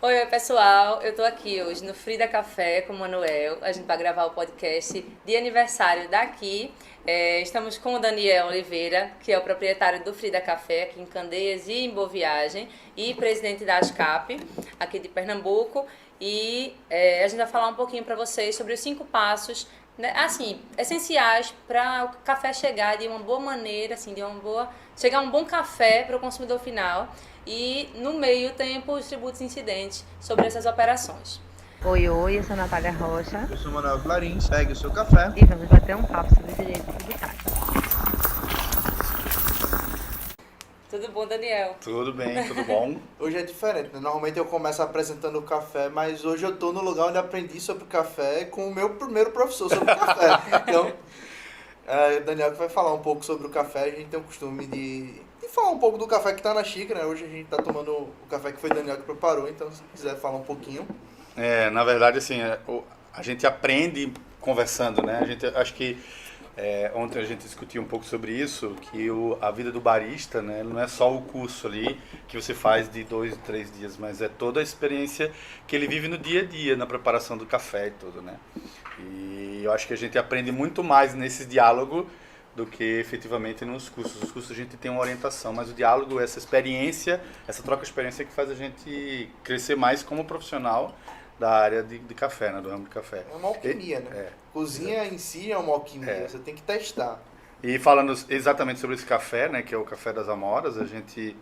Oi, pessoal, eu tô aqui hoje no Frida Café com o Manuel. A gente vai gravar o podcast de aniversário daqui. Estamos com o Daniel Oliveira, que é o proprietário do Frida Café aqui em Candeias e em Boa Viagem, e presidente da ASCAP aqui de Pernambuco. E a gente vai falar um pouquinho para vocês sobre os 5 passos, né, assim, essenciais para o café chegar de uma boa maneira, assim, chegar um bom café para o consumidor final. E no meio tempo os tributos incidentes sobre essas operações. Oi, eu sou a Natália Rocha. Eu sou o Manuel Clarins, pegue o seu café e vamos bater um papo sobre direito tributário. Tudo bom, Daniel? Tudo bem, tudo bom? Hoje é diferente, né? Normalmente eu começo apresentando o café, mas hoje eu tô no lugar onde aprendi sobre café com o meu primeiro professor sobre café. Então, o Daniel que vai falar um pouco sobre o café. A gente tem o costume de falar um pouco do café que tá na xícara, né? Hoje a gente tá tomando o café que foi o Daniel que preparou, então se quiser falar um pouquinho. Na verdade, assim, a gente aprende conversando, né? Acho que ontem a gente discutiu um pouco sobre isso, que a vida do barista, né, não é só o curso ali que você faz de 2, 3 dias, mas é toda a experiência que ele vive no dia a dia, na preparação do café e tudo, né? E eu acho que a gente aprende muito mais nesse diálogo do que efetivamente nos cursos. Os cursos a gente tem uma orientação, mas o diálogo, essa experiência, essa troca de experiência que faz a gente crescer mais como profissional da área de café, né, do ramo de café. É uma alquimia, né? Cozinha em si é uma alquimia, você tem que testar. E falando exatamente sobre esse café, né, que é o café das Amoras, a gente...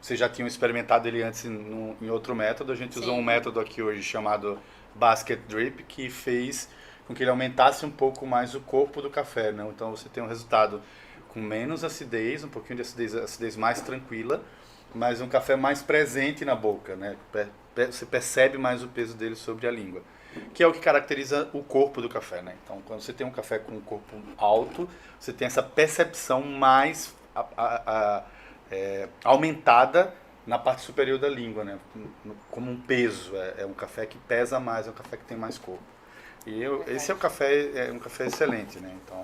vocês já tinham experimentado ele antes em outro método, a gente usou um método aqui hoje chamado Basket Drip, que fez com que ele aumentasse um pouco mais o corpo do café, né? Então você tem um resultado com menos acidez, um pouquinho de acidez mais tranquila, mas um café mais presente na boca, né? Você percebe mais o peso dele sobre a língua, que é o que caracteriza o corpo do café, né? Então quando você tem um café com um corpo alto, você tem essa percepção mais aumentada na parte superior da língua, né? Como um peso, é um café que pesa mais, é um café que tem mais corpo. E esse é um café excelente, né? Então,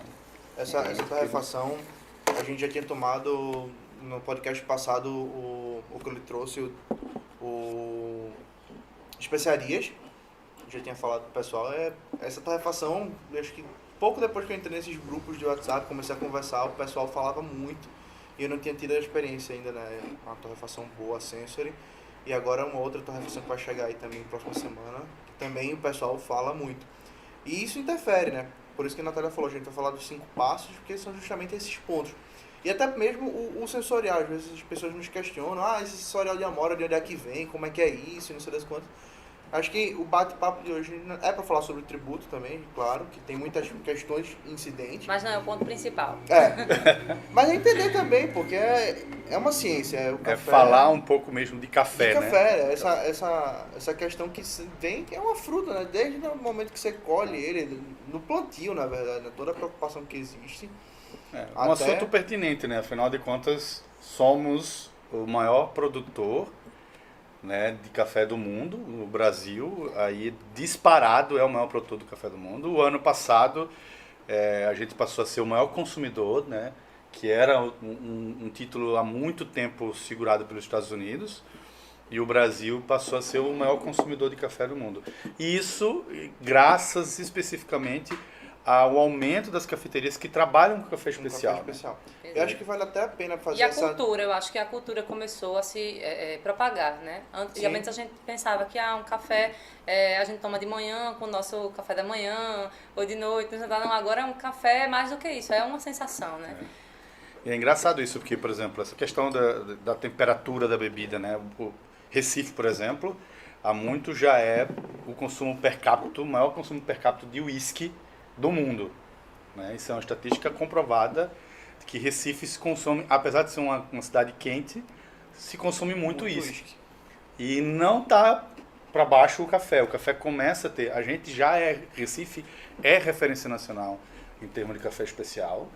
essa torrefação, a gente já tinha tomado no podcast passado o que ele trouxe, o especiarias, já tinha falado pro pessoal, essa torrefação, acho que pouco depois que eu entrei nesses grupos de WhatsApp, comecei a conversar, o pessoal falava muito, e eu não tinha tido a experiência ainda, né? Uma torrefação boa, Sensory, e agora uma outra torrefação que vai chegar aí também próxima semana, que também o pessoal fala muito. E isso interfere, né? Por isso que a Natália falou, a gente vai falar dos 5 passos, porque são justamente esses pontos. E até mesmo o sensorial, às vezes as pessoas nos questionam, esse sensorial de Amora, de onde é que vem, como é que é isso, não sei das quantas. Acho que o bate-papo de hoje é para falar sobre o tributo também, claro, que tem muitas questões incidentes. Mas não é o ponto principal. Mas é entender também, porque é uma ciência. O café, falar um pouco mesmo de café, de né? café, essa questão que vem, que é uma fruta, né? Desde o momento que você colhe ele, no plantio, na verdade, né? Toda a preocupação que existe. Um assunto pertinente, né? Afinal de contas, somos o maior produtor, né, de café do mundo. O Brasil, aí disparado, é o maior produtor do café do mundo. O ano passado, a gente passou a ser o maior consumidor, né, que era um título há muito tempo segurado pelos Estados Unidos. E o Brasil passou a ser o maior consumidor de café do mundo. E isso, graças especificamente ao aumento das cafeterias que trabalham com café especial. Eu acho que vale até a pena fazer cultura, eu acho que a cultura começou a se propagar, né? Antigamente a gente pensava que um café a gente toma de manhã com o nosso café da manhã, ou de noite, não, agora é um café mais do que isso, é uma sensação, né? E é engraçado isso, porque, por exemplo, essa questão da temperatura da bebida, né? O Recife, por exemplo, há muito já é o consumo per capita, o maior consumo per capita de uísque do mundo, né? Isso é uma estatística comprovada que Recife se consome, apesar de ser uma cidade quente, se consome muito uísque. E não está para baixo o café. O café começa a ter. Recife é referência nacional em termos de café especial,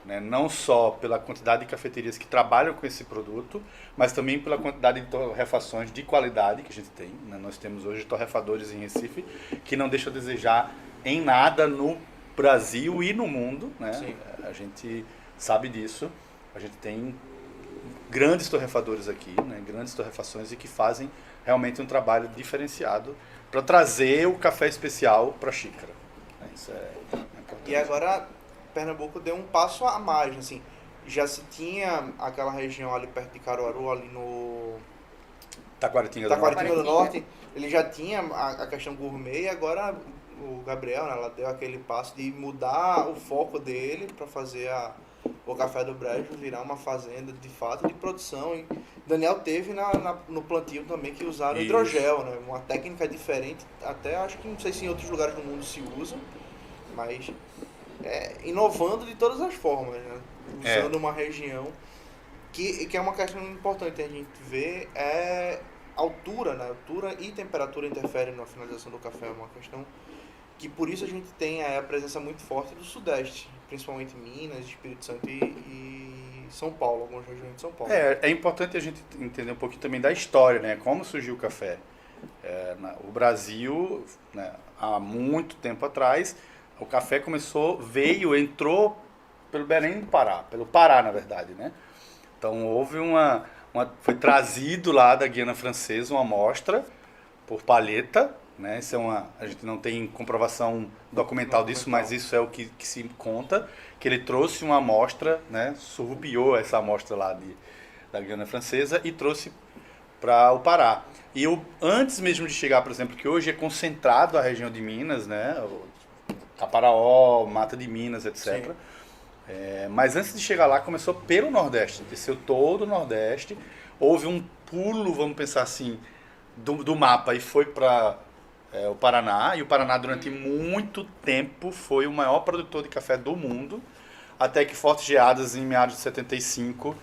né? Não só pela quantidade de cafeterias que trabalham com esse produto, mas também pela quantidade de torrefações de qualidade que a gente tem, né? Nós temos hoje torrefadores em Recife que não deixam a desejar em nada no Brasil e no mundo, né? Sim. A gente sabe disso. A gente tem grandes torrefadores aqui, né, grandes torrefações e que fazem realmente um trabalho diferenciado para trazer o café especial para a xícara. Isso é importante. E agora Pernambuco deu um passo a mais, assim, já se tinha aquela região ali perto de Caruaru, ali no Taquaritinga do Norte, ele já tinha a questão gourmet e agora o Gabriel, né, ela deu aquele passo de mudar o foco dele para fazer o Café do Brejo virar uma fazenda de fato de produção. E Daniel teve no plantio também que usaram Isso. hidrogel, né, uma técnica diferente, até acho que não sei se em outros lugares do mundo se usa, mas inovando de todas as formas, né, usando uma região que é uma questão importante a gente ver, é altura, né? Altura e temperatura interferem na finalização do café, é uma questão que por isso a gente tem a presença muito forte do Sudeste, principalmente Minas, Espírito Santo e São Paulo, algumas regiões de São Paulo. É importante a gente entender um pouquinho também da história, né? Como surgiu o café. O Brasil, né, há muito tempo atrás, o café entrou pelo Belém do Pará, pelo Pará, na verdade, né? Então houve foi trazido lá da Guiana Francesa uma amostra por palheta, né? Isso a gente não tem comprovação documental disso, mas isso é o que se conta, que ele trouxe uma amostra, né? Surrupiou essa amostra lá da Guiana Francesa e trouxe para o Pará. E antes mesmo de chegar, por exemplo, que hoje é concentrado a região de Minas, né? Caparaó, Mata de Minas, etc. Mas antes de chegar lá, começou pelo Nordeste, desceu todo o Nordeste, houve um pulo, vamos pensar assim, do mapa e foi para o Paraná, e o Paraná durante muito tempo foi o maior produtor de café do mundo, até que fortes geadas em meados de 75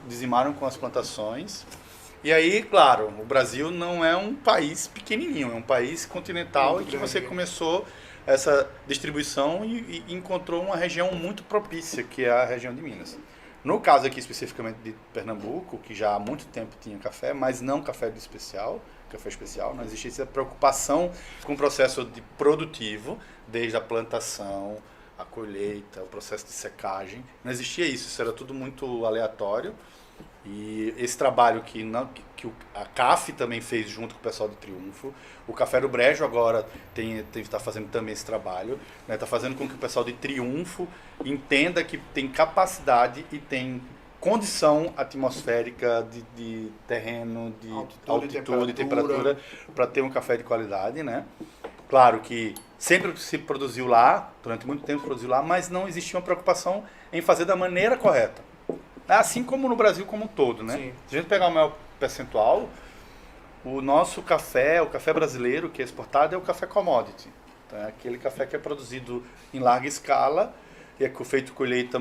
dizimaram com as plantações. E aí, claro, o Brasil não é um país pequenininho, é um país continental e que você começou essa distribuição e encontrou uma região muito propícia, que é a região de Minas. No caso aqui especificamente de Pernambuco, que já há muito tempo tinha café, mas não café especial, não existia essa preocupação com o processo produtivo, desde a plantação, a colheita, o processo de secagem. Não existia isso era tudo muito aleatório. E esse trabalho que a CAF também fez junto com o pessoal do Triunfo, o Café do Brejo agora está fazendo também esse trabalho, está fazendo com que o pessoal de Triunfo entenda que tem capacidade e tem condição atmosférica de terreno, de altitude, temperatura para ter um café de qualidade, né? Claro que sempre se produziu lá, durante muito tempo se produziu lá, mas não existia uma preocupação em fazer da maneira correta. Assim como no Brasil como um todo, né? Sim. Se a gente pegar o maior percentual, o nosso café, o café brasileiro que é exportado é o café commodity. Então, é aquele café que é produzido em larga escala e é feito colheita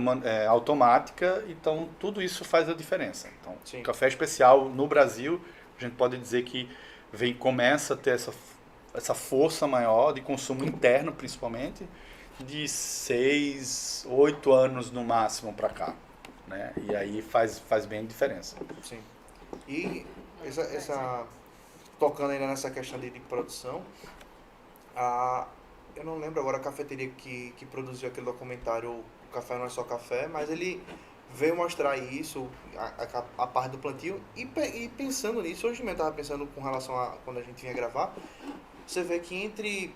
automática, então tudo isso faz a diferença. Então, o café especial no Brasil, a gente pode dizer que começa a ter essa força maior de consumo interno, principalmente, de 6, 8 anos no máximo para cá. Né? E aí faz bem diferença. Sim. E tocando ainda nessa questão de produção, eu não lembro agora a cafeteria que produziu aquele documentário O Café Não É Só Café, mas ele veio mostrar isso, a parte do plantio, e pensando nisso, hoje mesmo eu estava pensando com relação a quando a gente vinha gravar, você vê que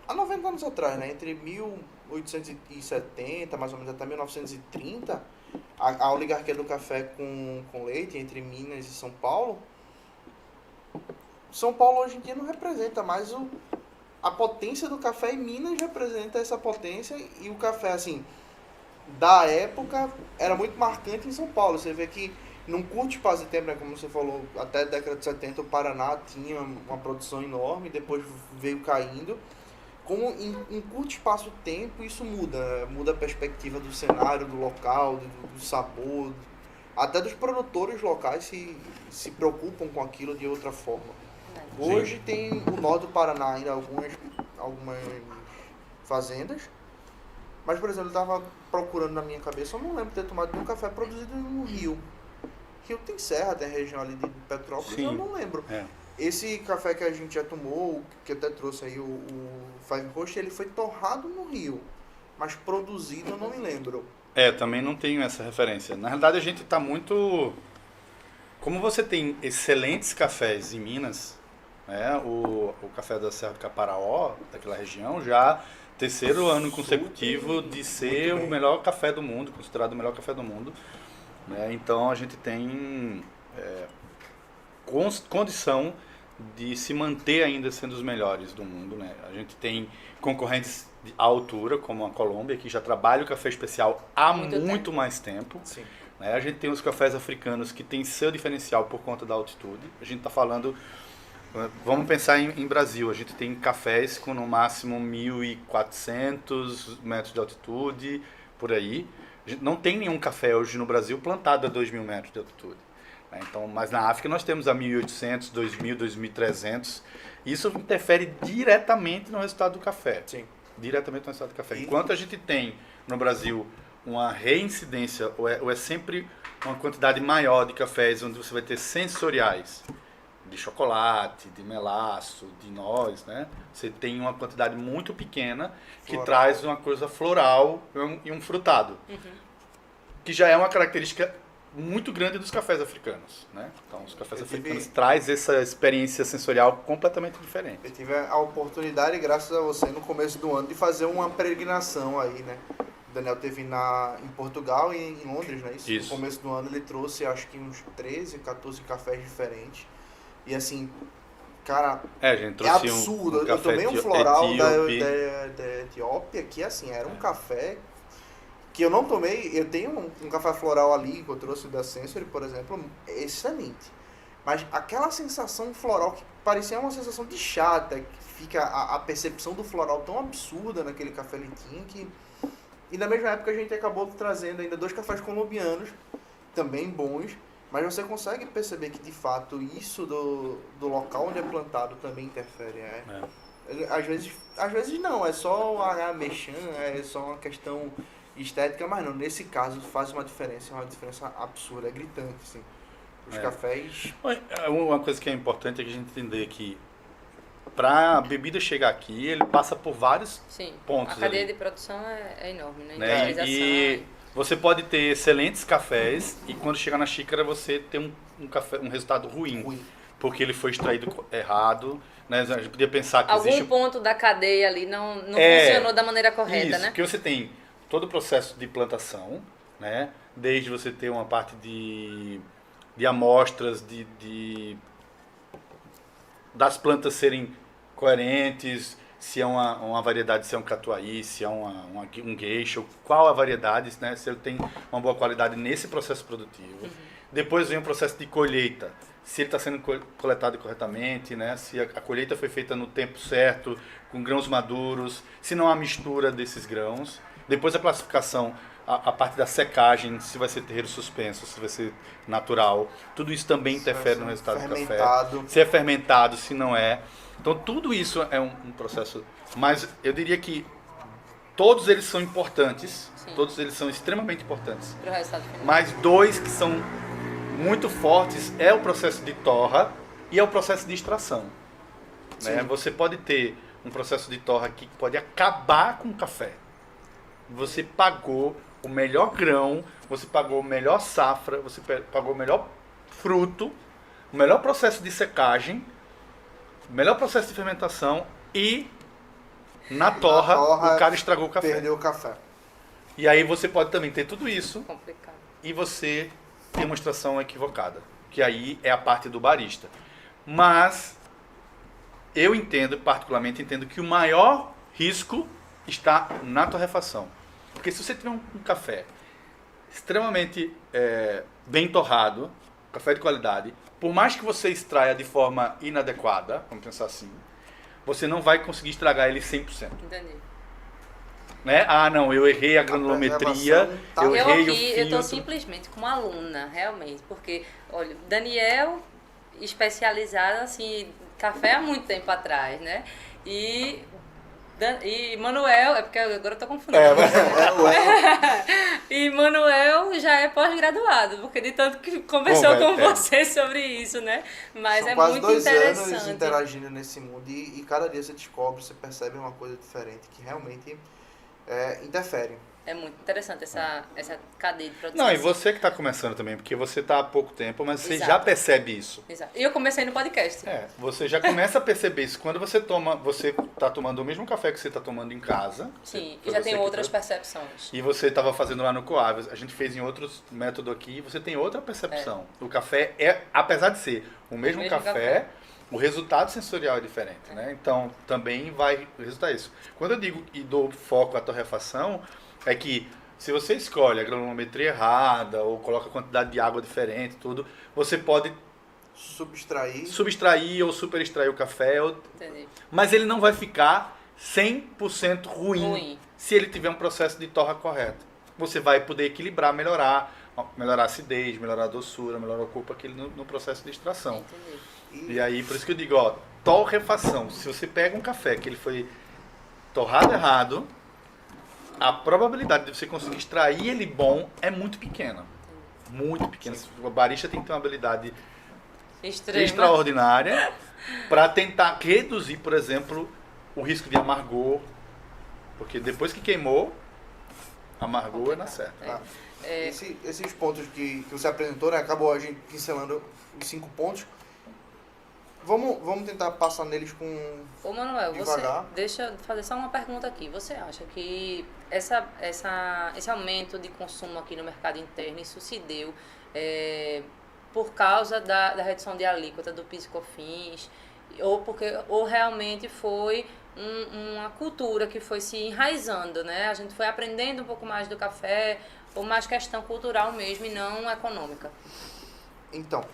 há 90 anos atrás, né, entre 1870, mais ou menos até 1930, a oligarquia do café com leite entre Minas e São Paulo hoje em dia não representa mais a potência do café, e Minas representa essa potência, e o café, assim, da época, era muito marcante em São Paulo. Você vê que num curto espaço de tempo, né, como você falou, até a década de 70 o Paraná tinha uma produção enorme, depois veio caindo. Como em curto espaço de tempo isso muda a perspectiva do cenário, do local, do sabor, até dos produtores locais se preocupam com aquilo de outra forma. Hoje tem o norte do Paraná ainda algumas fazendas, mas, por exemplo, eu estava procurando na minha cabeça, eu não lembro de ter tomado nenhum café produzido no Rio. Rio tem serra, tem a região ali de Petrópolis, eu não lembro. Esse café que a gente já tomou, que até trouxe aí o Five Roast, ele foi torrado no Rio, mas produzido eu não me lembro. Também não tenho essa referência. Na realidade, a gente está muito... Como você tem excelentes cafés em Minas, né? O café da Serra do Caparaó, daquela região, já terceiro ano consecutivo de ser o melhor café do mundo, considerado o melhor café do mundo. Né? Então, a gente tem condição de se manter ainda sendo os melhores do mundo. Né? A gente tem concorrentes de altura, como a Colômbia, que já trabalha o café especial há muito mais tempo. Sim. Né? A gente tem os cafés africanos que tem seu diferencial por conta da altitude. A gente está falando... Vamos pensar em Brasil. A gente tem cafés com no máximo 1.400 metros de altitude, por aí. A gente não tem nenhum café hoje no Brasil plantado a 2.000 metros de altitude. Então, mas na África nós temos a 1.800, 2.000, 2.300. Isso interfere diretamente no resultado do café. Sim. Diretamente no resultado do café. Enquanto a gente tem no Brasil uma reincidência, ou é sempre uma quantidade maior de cafés onde você vai ter sensoriais, de chocolate, de melaço, de noz, né? Você tem uma quantidade muito pequena que traz uma coisa floral e um frutado. Que já é uma característica muito grande dos cafés africanos, né? Então, os cafés africanos trazem essa experiência sensorial completamente diferente. Eu tive a oportunidade, graças a você, no começo do ano, de fazer uma peregrinação aí, né? O Daniel teve em Portugal e em Londres, né? Isso. No começo do ano ele trouxe, acho que uns 13, 14 cafés diferentes. E assim, cara, a gente trouxe absurdo. um Eu tomei um floral da Etiópia, que assim, era um café que eu não tomei. Eu tenho um café floral ali que eu trouxe da Sensory, por exemplo, excelente. Mas aquela sensação floral que parecia uma sensação de chata, que fica a percepção do floral tão absurda naquele café litinho que... E na mesma época a gente acabou trazendo ainda 2 cafés colombianos, também bons, mas você consegue perceber que de fato isso do local onde é plantado também interfere. Às vezes não, é só o mexã, é só uma questão estética, mas não, nesse caso faz uma diferença absurda, é gritante, assim. Os cafés... Uma coisa que é importante é que a gente entender que para a bebida chegar aqui, ele passa por vários pontos. A cadeia ali. de produção é enorme, né? E você pode ter excelentes cafés e quando chegar na xícara você tem um resultado ruim. Porque ele foi extraído errado. Né? A gente podia pensar que algum ponto da cadeia ali não funcionou da maneira correta, isso, né? Porque você tem todo o processo de plantação, né? Desde você ter uma parte de amostras, das plantas serem coerentes, se é uma variedade, se é um catuai, se é um geisha, qual a variedade, né? Se ele tem uma boa qualidade nesse processo produtivo. Depois vem o processo de colheita, se ele está sendo coletado corretamente, né? Se a colheita foi feita no tempo certo, com grãos maduros, se não há mistura desses grãos. Depois a classificação, a parte da secagem, se vai ser terreiro suspenso, se vai ser natural. Tudo isso também interfere no resultado do café. Se é fermentado, se não é. Então tudo isso é um processo. Mas eu diria que todos eles são importantes. Sim. Todos eles são extremamente importantes. Pro resultado final. Mas 2 que são muito fortes é o processo de torra e é o processo de extração. Né? Você pode ter um processo de torra aqui que pode acabar com o café. Você pagou o melhor grão, você pagou a melhor safra, você pagou o melhor fruto, o melhor processo de secagem, o melhor processo de fermentação e na torra o cara estragou o café. Perdeu o café. E aí você pode também ter tudo isso Complicado. e você tem uma extração equivocada, que aí é a parte do barista. Mas eu particularmente entendo que o maior risco está na torrefação. Porque se você tiver um café extremamente bem torrado, café de qualidade, por mais que você extraia de forma inadequada, vamos pensar assim, você não vai conseguir estragar ele 100%. Entendi. Né? Não, eu errei a granulometria, eu errei o filtro. Eu estou simplesmente como aluna, realmente, porque, olha, Daniel, especializado, assim, café há muito tempo atrás, né? E Manuel, é porque agora eu tô confundindo. E Manuel já é pós-graduado, porque de tanto que conversou com você sobre isso, né? Mas são é quase muito 2 interessante. anos interagindo nesse mundo e cada dia você descobre, você percebe uma coisa diferente que realmente interfere. É muito interessante essa cadeia de produção. Não, e você que está começando também, porque você está há pouco tempo, mas você Exato. já percebe isso. Exato. E eu comecei no podcast. Você já começa a perceber isso. Quando você está tomando o mesmo café que você está tomando em casa. Sim, foi e já você tem que outras trouxe, percepções. e você estava fazendo lá no Coaves, a gente fez em outros métodos aqui, e você tem outra percepção. O café apesar de ser o mesmo café, o resultado sensorial é diferente, né? Então, também vai resultar isso. Quando eu digo e dou foco à torrefação, é que se você escolhe a granulometria errada ou coloca a quantidade de água diferente, tudo, você pode subtrair ou superextrair o café, Entendi. mas ele não vai ficar 100% ruim se ele tiver um processo de torra correto. Você vai poder equilibrar, melhorar a acidez, melhorar a doçura, melhorar o corpo aquele no processo de extração. Entendi. E aí, por isso que eu digo, ó, torrefação. Se você pega um café que ele foi torrado errado, a probabilidade de você conseguir extrair ele bom é muito pequena. Muito pequena. O barista tem que ter uma habilidade extraordinária para tentar reduzir, por exemplo, o risco de amargor. Porque depois que queimou, amargor é na certa. Esses pontos que você apresentou, né, acabou a gente pincelando os 5 pontos. Vamos tentar passar neles com Ô Manuel, devagar. Deixa eu fazer só uma pergunta aqui. Você acha que esse aumento de consumo aqui no mercado interno, isso se deu por causa da redução de alíquota do PIS e COFINS, ou realmente foi uma cultura que foi se enraizando, né? A gente foi aprendendo um pouco mais do café, ou mais questão cultural mesmo e não econômica? Então,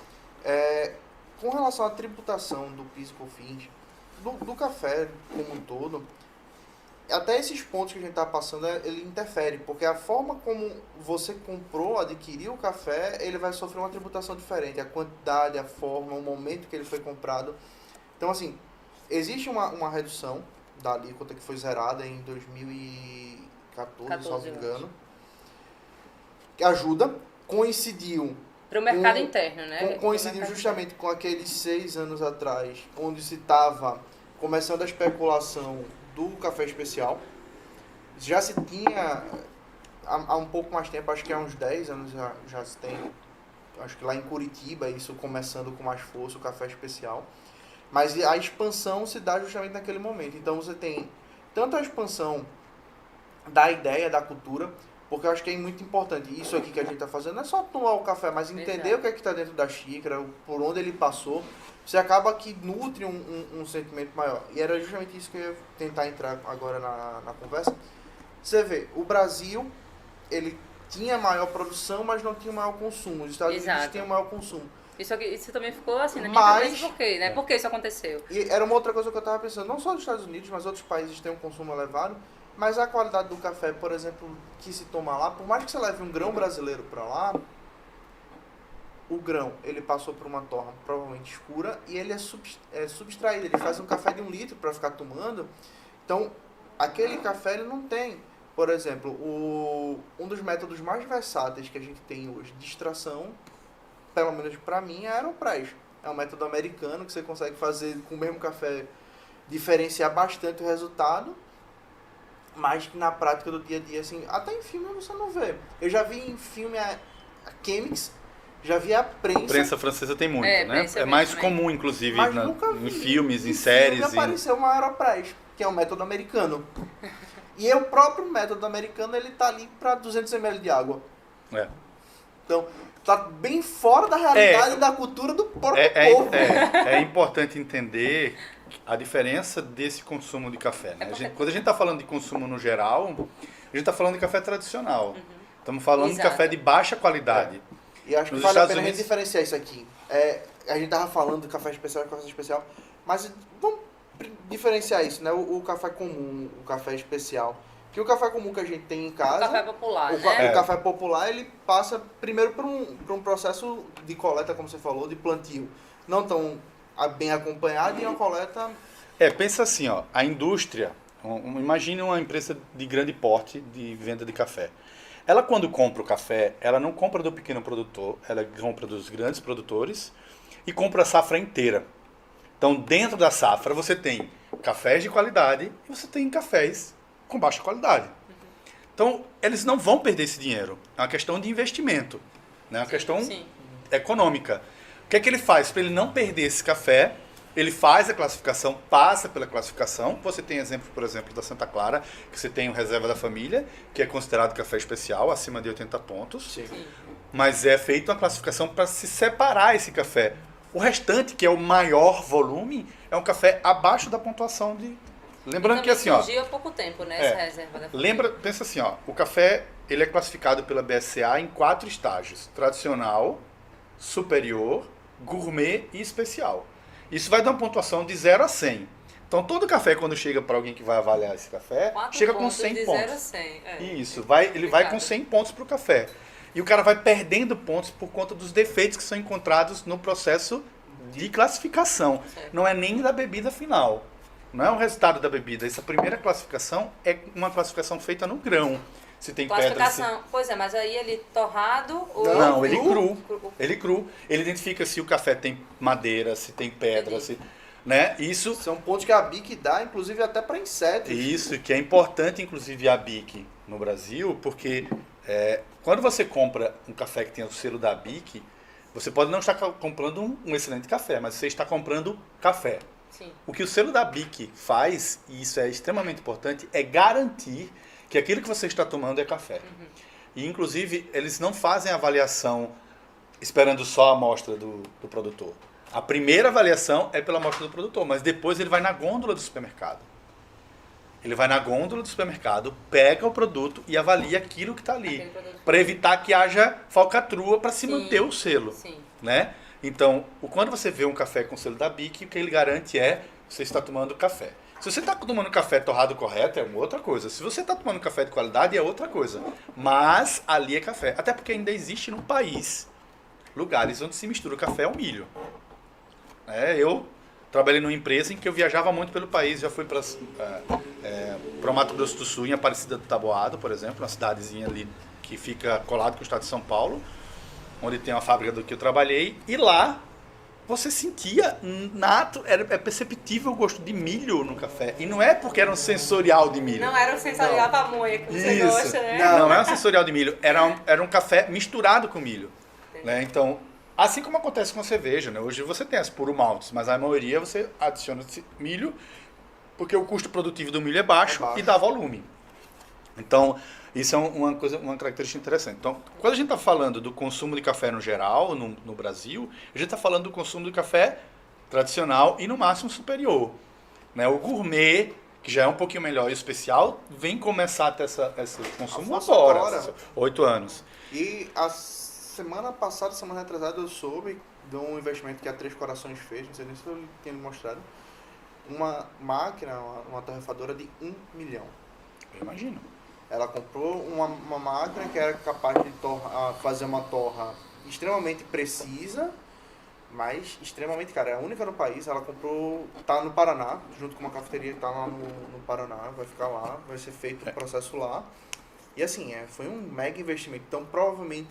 com relação à tributação do PIS e COFINS, do café como um todo, até esses pontos que a gente está passando, ele interfere, porque a forma como você comprou, adquiriu o café, ele vai sofrer uma tributação diferente, a quantidade, a forma, o momento que ele foi comprado. Então, assim, existe uma redução da alíquota que foi zerada em 2014, se não me engano, que ajuda, coincidiu para o mercado interno, né? Coincidiu justamente com aqueles 6 anos atrás, onde se estava começando a especulação do café especial. Já se tinha, há um pouco mais tempo, acho que há uns 10 anos já se tem, acho que lá em Curitiba, isso começando com mais força, o café especial. Mas a expansão se dá justamente naquele momento. Então você tem tanto a expansão da ideia, da cultura, porque eu acho que é muito importante. Isso aqui que a gente está fazendo não é só tomar o café, mas entender o que é que está dentro da xícara, por onde ele passou. Você acaba que nutre um sentimento maior. E era justamente isso que eu ia tentar entrar agora na conversa. Você vê, o Brasil, ele tinha maior produção, mas não tinha maior consumo. Os Estados Unidos tinham maior consumo. Isso também ficou assim na minha cabeça, por quê, né? Por que isso aconteceu? E era uma outra coisa que eu estava pensando, não só nos Estados Unidos, mas outros países têm um consumo elevado, mas a qualidade do café, por exemplo, que se toma lá, por mais que você leve um grão brasileiro para lá, o grão, ele passou por uma torra provavelmente escura e ele é subtraído, ele faz um café de 1 litro para ficar tomando. Então, aquele café ele não tem, por exemplo, um dos métodos mais versáteis que a gente tem hoje de extração, pelo menos para mim, é a Aeropress. É um método americano que você consegue fazer com o mesmo café, diferenciar bastante o resultado, mas que na prática do dia a dia, assim, até em filme você não vê. Eu já vi em filme a Chemix, já vi a prensa. Prensa francesa tem muito, né? É mais comum, inclusive, em filmes, em séries. Filme apareceu uma Aeropress, que é um método americano. E o próprio método americano, ele tá ali para 200 ml de água. Então, tá bem fora da realidade da cultura do próprio povo. É importante entender a diferença desse consumo de café, né? Quando a gente está falando de consumo no geral, a gente está falando de café tradicional. Estamos falando de café de baixa qualidade. E acho que vale a pena diferenciar isso aqui. A gente estava falando de café especial e café especial, mas vamos diferenciar isso, né? O café comum, o café especial. Que o café comum que a gente tem em casa... O café popular, né? O café popular, ele passa primeiro por um processo de coleta, como você falou, de plantio. Não tão bem acompanhado e uma coleta... Pensa assim, ó, a indústria, imagine uma empresa de grande porte de venda de café. Ela, quando compra o café, ela não compra do pequeno produtor, ela compra dos grandes produtores e compra a safra inteira. Então, dentro da safra, você tem cafés de qualidade e você tem cafés com baixa qualidade. Então, eles não vão perder esse dinheiro. É uma questão de investimento, né? É uma questão econômica. O que é que ele faz? Para ele não perder esse café, ele faz a classificação, passa pela classificação. Você tem exemplo, por exemplo, da Santa Clara, que você tem o Reserva da Família, que é considerado café especial, acima de 80 pontos. Sim. Mas é feita uma classificação para se separar esse café. O restante, que é o maior volume, é um café abaixo da pontuação de... Lembrando que assim, ó... surgiu há pouco tempo, né, essa Reserva da Família. Pensa assim, ó, o café, ele é classificado pela BSCA em 4 estágios: tradicional, superior, gourmet e especial. Isso vai dar uma pontuação de 0 a 100. Então, todo café, quando chega para alguém que vai avaliar esse café, chega com 100 de pontos. 0 a 100. Isso, ele vai com 100 pontos para o café. E o cara vai perdendo pontos por conta dos defeitos que são encontrados no processo de classificação. Certo. Não é nem da bebida final. Não é o resultado da bebida. Essa primeira classificação é uma classificação feita no grão. Se tem pedra... Classificação, pois é, mas aí ele torrado ou... Não, ele cru. Ele cru. Ele identifica se o café tem madeira, se tem pedra, se... Né? Isso... São pontos que a BIC dá, inclusive, até para insetos. Isso, que é importante, inclusive, a BIC no Brasil, porque quando você compra um café que tem o selo da BIC, você pode não estar comprando um excelente café, mas você está comprando café. Sim. O que o selo da BIC faz, e isso é extremamente importante, é garantir que aquilo que você está tomando é café. E, inclusive, eles não fazem a avaliação esperando só a amostra do produtor. A primeira avaliação é pela amostra do produtor, mas depois ele vai na gôndola do supermercado. Ele vai na gôndola do supermercado, pega o produto e avalia aquilo que está ali, para evitar que haja falcatrua para se manter o selo. Sim. Né? Então, quando você vê um café com selo da BIC, o que ele garante é que você está tomando café. Se você está tomando café torrado correto, é uma outra coisa. Se você está tomando café de qualidade, é outra coisa. Mas ali é café. Até porque ainda existe no país lugares onde se mistura o café ao milho. Eu trabalhei numa empresa em que eu viajava muito pelo país. Já fui para o Mato Grosso do Sul, em Aparecida do Taboado, por exemplo, uma cidadezinha ali que fica colado com o estado de São Paulo, onde tem uma fábrica do que eu trabalhei. E lá você sentia é perceptível o gosto de milho no café. E não é porque era um sensorial de milho. Não era um sensorial pamonha que você gosta, né? Não é um sensorial de milho. Era um café misturado com milho. Né? Então, assim como acontece com a cerveja, né? Hoje você tem as puro maltes, mas a maioria você adiciona milho, porque o custo produtivo do milho é baixo e dá volume. Então, isso é uma característica interessante. Então, quando a gente está falando do consumo de café no geral, no Brasil, a gente está falando do consumo de café tradicional e no máximo superior. Né? O gourmet, que já é um pouquinho melhor, e o especial, vem começar a ter esse consumo agora, 8 anos. E a semana passada, semana retrasada, eu soube de um investimento que a Três Corações fez, não sei nem se eu tinha mostrado, uma máquina, uma torrefadora de 1 milhão. Eu imagino. Ela comprou uma máquina que era capaz de fazer uma torra extremamente precisa, mas extremamente cara. É a única no país. Ela comprou, tá no Paraná, junto com uma cafeteria que tá lá no Paraná, vai ficar lá, vai ser feito o processo lá. E assim, foi um mega investimento. Então, provavelmente,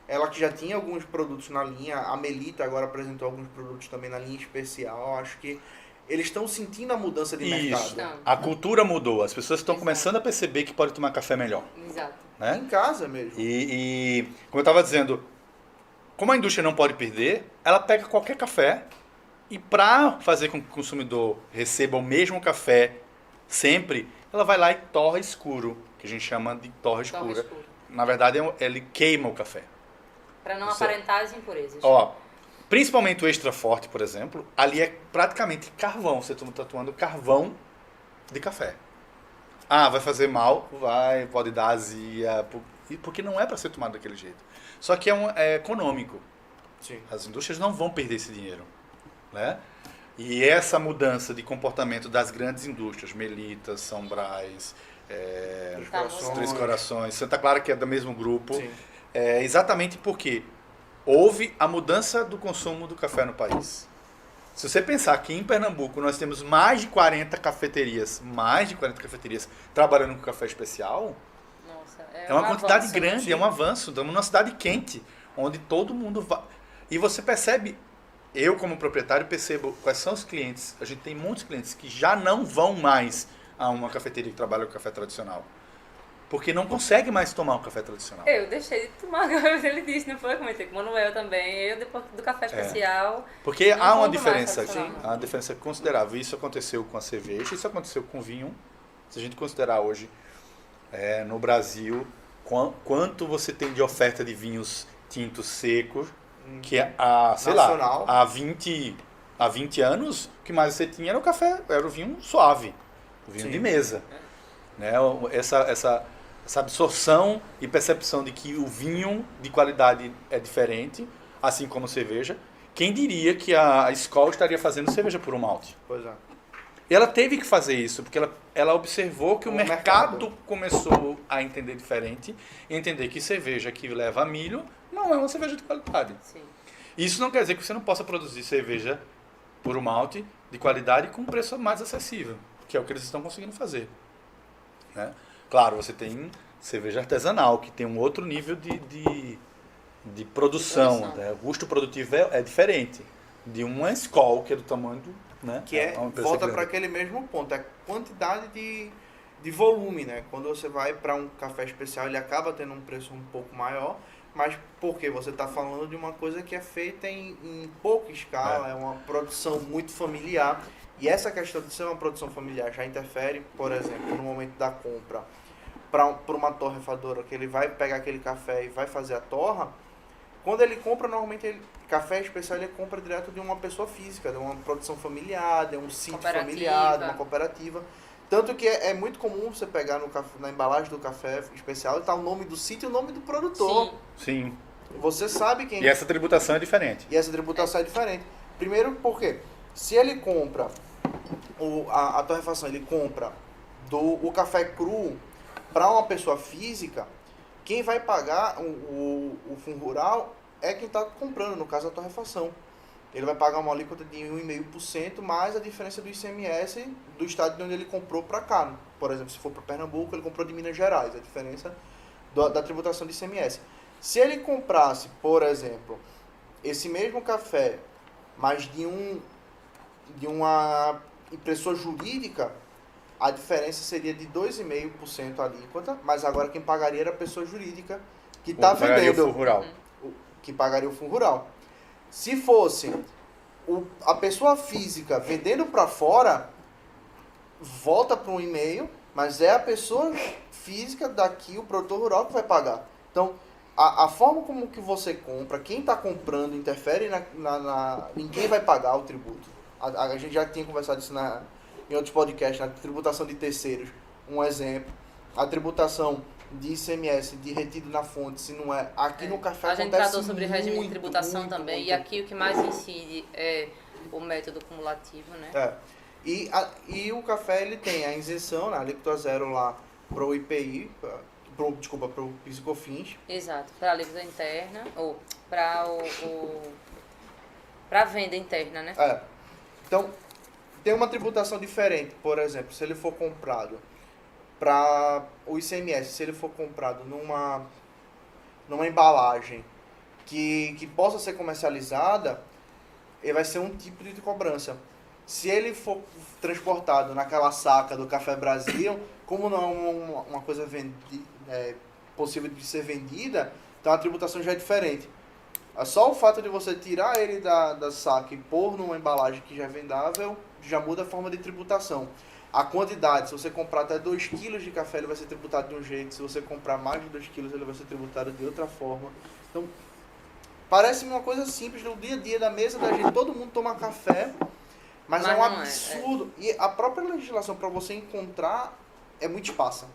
ela que já tinha alguns produtos na linha, a Melita agora apresentou alguns produtos também na linha especial. Acho que eles estão sentindo a mudança de mercado. A cultura mudou. As pessoas estão começando a perceber que pode tomar café melhor. Exato. Né? Em casa mesmo. E como eu estava dizendo, como a indústria não pode perder, ela pega qualquer café e para fazer com que o consumidor receba o mesmo café sempre, ela vai lá e torra escuro, que a gente chama de torra escura. Na verdade, ele queima o café. Para não aparentar as impurezas. Principalmente o extra forte, por exemplo, ali é praticamente carvão. Você está tomando carvão de café. Vai fazer mal? Pode dar azia, porque não é para ser tomado daquele jeito. Só que é econômico. Sim. As indústrias não vão perder esse dinheiro. Né? E essa mudança de comportamento das grandes indústrias, Melita, São Brás, Três Corações, Santa Clara, que é do mesmo grupo, exatamente porque houve a mudança do consumo do café no país. Se você pensar que em Pernambuco nós temos mais de 40 cafeterias trabalhando com café especial, nossa, é uma quantidade avanço, grande, né? é um avanço. Estamos numa cidade quente, onde todo mundo vai. E você percebe, eu como proprietário percebo quais são os clientes. A gente tem muitos clientes que já não vão mais a uma cafeteria que trabalha com café tradicional. porque não consegue mais tomar um café tradicional. Eu deixei de tomar, ele disse, não foi? Eu comentei com o Manuel também. Eu, depois do café especial... Porque não há uma compro mais diferença, tradicional. há uma diferença considerável. Isso aconteceu com a cerveja, isso aconteceu com o vinho. Se a gente considerar hoje, no Brasil, quanto você tem de oferta de vinhos tintos secos, que sei Nacional. lá, há 20 anos, o que mais você tinha era o café, era o vinho suave, o vinho Sim. de mesa. Né? Essa absorção e percepção de que o vinho de qualidade é diferente, assim como a cerveja. Quem diria que a Skol estaria fazendo cerveja por um malte? Pois é. E ela teve que fazer isso, porque ela observou que o O mercado mercado começou a entender diferente, e entender que cerveja que leva a milho não é uma cerveja de qualidade. Sim. Isso não quer dizer que você não possa produzir cerveja por um malte de qualidade com um preço mais acessível, que é o que eles estão conseguindo fazer. Né? Claro, você tem cerveja artesanal, que tem um outro nível de produção. Né? O custo produtivo é diferente de uma Skol, que é do tamanho do... Né? Que uma empresa volta grande. para aquele mesmo ponto, a quantidade de volume, né? Quando você vai para um café especial, ele acaba tendo um preço um pouco maior, mas porque você está falando de uma coisa que é feita em pouca escala, é uma produção muito familiar, e essa questão de ser uma produção familiar já interfere, por exemplo, no momento da compra, para uma torrefadora, que ele vai pegar aquele café e vai fazer a torra. Quando ele compra, normalmente café especial ele compra direto de uma pessoa física, de uma produção familiar, de um sítio familiar, de uma cooperativa. Tanto que é muito comum você pegar na embalagem do café especial e tá o nome do sítio e o nome do produtor. Sim. Sim. Você sabe quem... E essa tributação é diferente. E essa tributação é diferente. Primeiro porque, se ele compra a torrefação, ele compra o café cru para uma pessoa física, quem vai pagar o fundo rural é quem está comprando, no caso a torrefação. Ele vai pagar uma alíquota de 1,5% mais a diferença do ICMS do estado de onde ele comprou para cá. Por exemplo, se for para Pernambuco, ele comprou de Minas Gerais, a diferença da tributação de ICMS. Se ele comprasse, por exemplo, esse mesmo café, mas de uma pessoa jurídica, a diferença seria de 2,5% a alíquota, mas agora quem pagaria era a pessoa jurídica que está Pagaria o vendendo, fundo rural. que pagaria o fundo rural. Se fosse a pessoa física vendendo para fora, volta para um e-mail, mas é a pessoa física daqui, o produtor rural, que vai pagar. Então, a forma como que você compra, quem está comprando, interfere em quem vai pagar o tributo. A gente já tinha conversado isso em outros podcasts, na tributação de terceiros. Um exemplo, a tributação de ICMS, de retido na fonte, se não é... Aqui no café a gente acontece tratou sobre regime de muito, tributação muito, também, muito. e aqui o que mais incide é o método cumulativo, né? É. E o café, ele tem a isenção, né, a alíquota zero lá pro IPI, para o PIS e COFINS. Exato, para a alíquota interna, ou para para a venda interna, né? É. Então, tem uma tributação diferente. Por exemplo, se ele for comprado para o ICMS, se ele for comprado numa embalagem que possa ser comercializada, ele vai ser um tipo de cobrança. Se ele for transportado naquela saca do Café Brasil, como não é uma coisa possível de ser vendida, então a tributação já é diferente. Só o fato de você tirar ele da saca e pôr numa embalagem que já é vendável, já muda a forma de tributação. A quantidade, se você comprar até 2 kg de café, ele vai ser tributado de um jeito. Se você comprar mais de 2 kg, ele vai ser tributado de outra forma. Então, parece uma coisa simples, no dia a dia da mesa da gente, todo mundo toma café, mas é um absurdo. E a própria legislação, para você encontrar, é muito esparsa.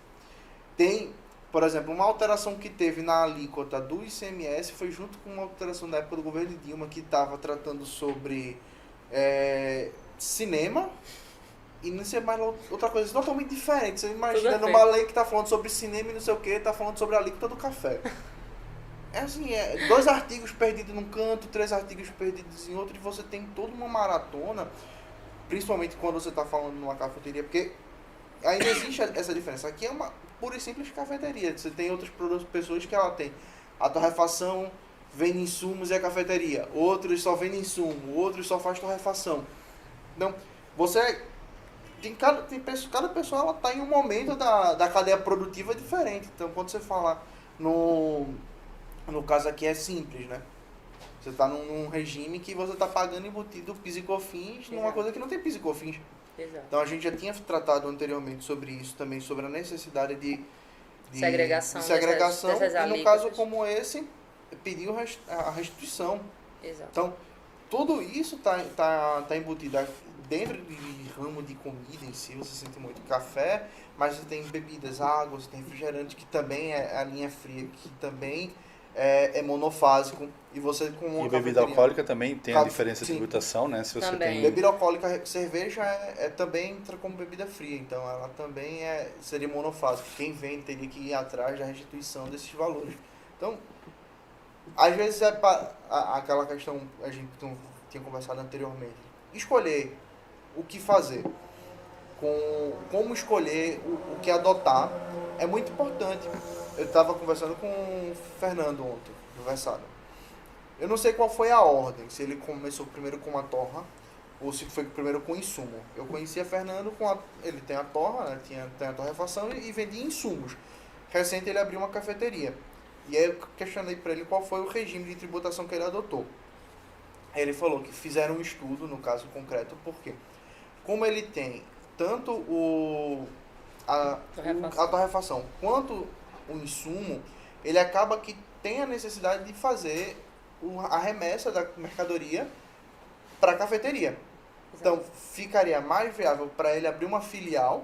Tem, por exemplo, uma alteração que teve na alíquota do ICMS, foi junto com uma alteração da época do governo de Dilma, que estava tratando sobre cinema, e não sei mais outra coisa totalmente diferente. Você imagina numa lei que está falando sobre cinema e não sei o que, está falando sobre a alíquota do café. É assim, 2 artigos perdidos num canto, 3 artigos perdidos em outro, e você tem toda uma maratona, principalmente quando você está falando numa cafeteria, porque ainda existe essa diferença. Aqui é uma pura e simples cafeteria. Você tem outras pessoas que ela tem a torrefação, vende insumos e a cafeteria. Outros só vendem insumo, outros só faz torrefação. Então, você cada pessoa ela tá em um momento da cadeia produtiva diferente. Então, quando você fala no caso aqui é simples, né? Você está num regime que você está pagando embutido PIS e COFINS numa coisa que não tem PIS e COFINS. Exato. Então a gente já tinha tratado anteriormente sobre isso também, sobre a necessidade de Segregação e dessas no alíquotas. caso como esse, pediu a restituição. Exato. Então, tudo isso tá embutido dentro de ramo de comida em si. Você sente muito café, mas você tem bebidas, água, você tem refrigerante, que também é a linha fria, que também é monofásico. E você com uma E bebida alcoólica também tem a diferença de tributação, né? Se você Também. tem... Bebida alcoólica, cerveja também entra como bebida fria, então ela também seria monofásica. Quem vende teria que ir atrás da restituição desses valores. Então, às vezes aquela questão a gente tinha conversado anteriormente. Escolher o que fazer, como escolher o que adotar, é muito importante. Eu estava conversando com o Fernando ontem, conversado. Eu não sei qual foi a ordem, se ele começou primeiro com a torra ou se foi primeiro com insumo. Eu conhecia Fernando ele tem a torra, né, tem a torrefação e vendia insumos. Recente ele abriu uma cafeteria. E aí eu questionei para ele qual foi o regime de tributação que ele adotou. Ele falou que fizeram um estudo, no caso concreto, porque como ele tem tanto a torrefação quanto o insumo, ele acaba que tem a necessidade de fazer a remessa da mercadoria para a cafeteria. Então, ficaria mais viável para ele abrir uma filial,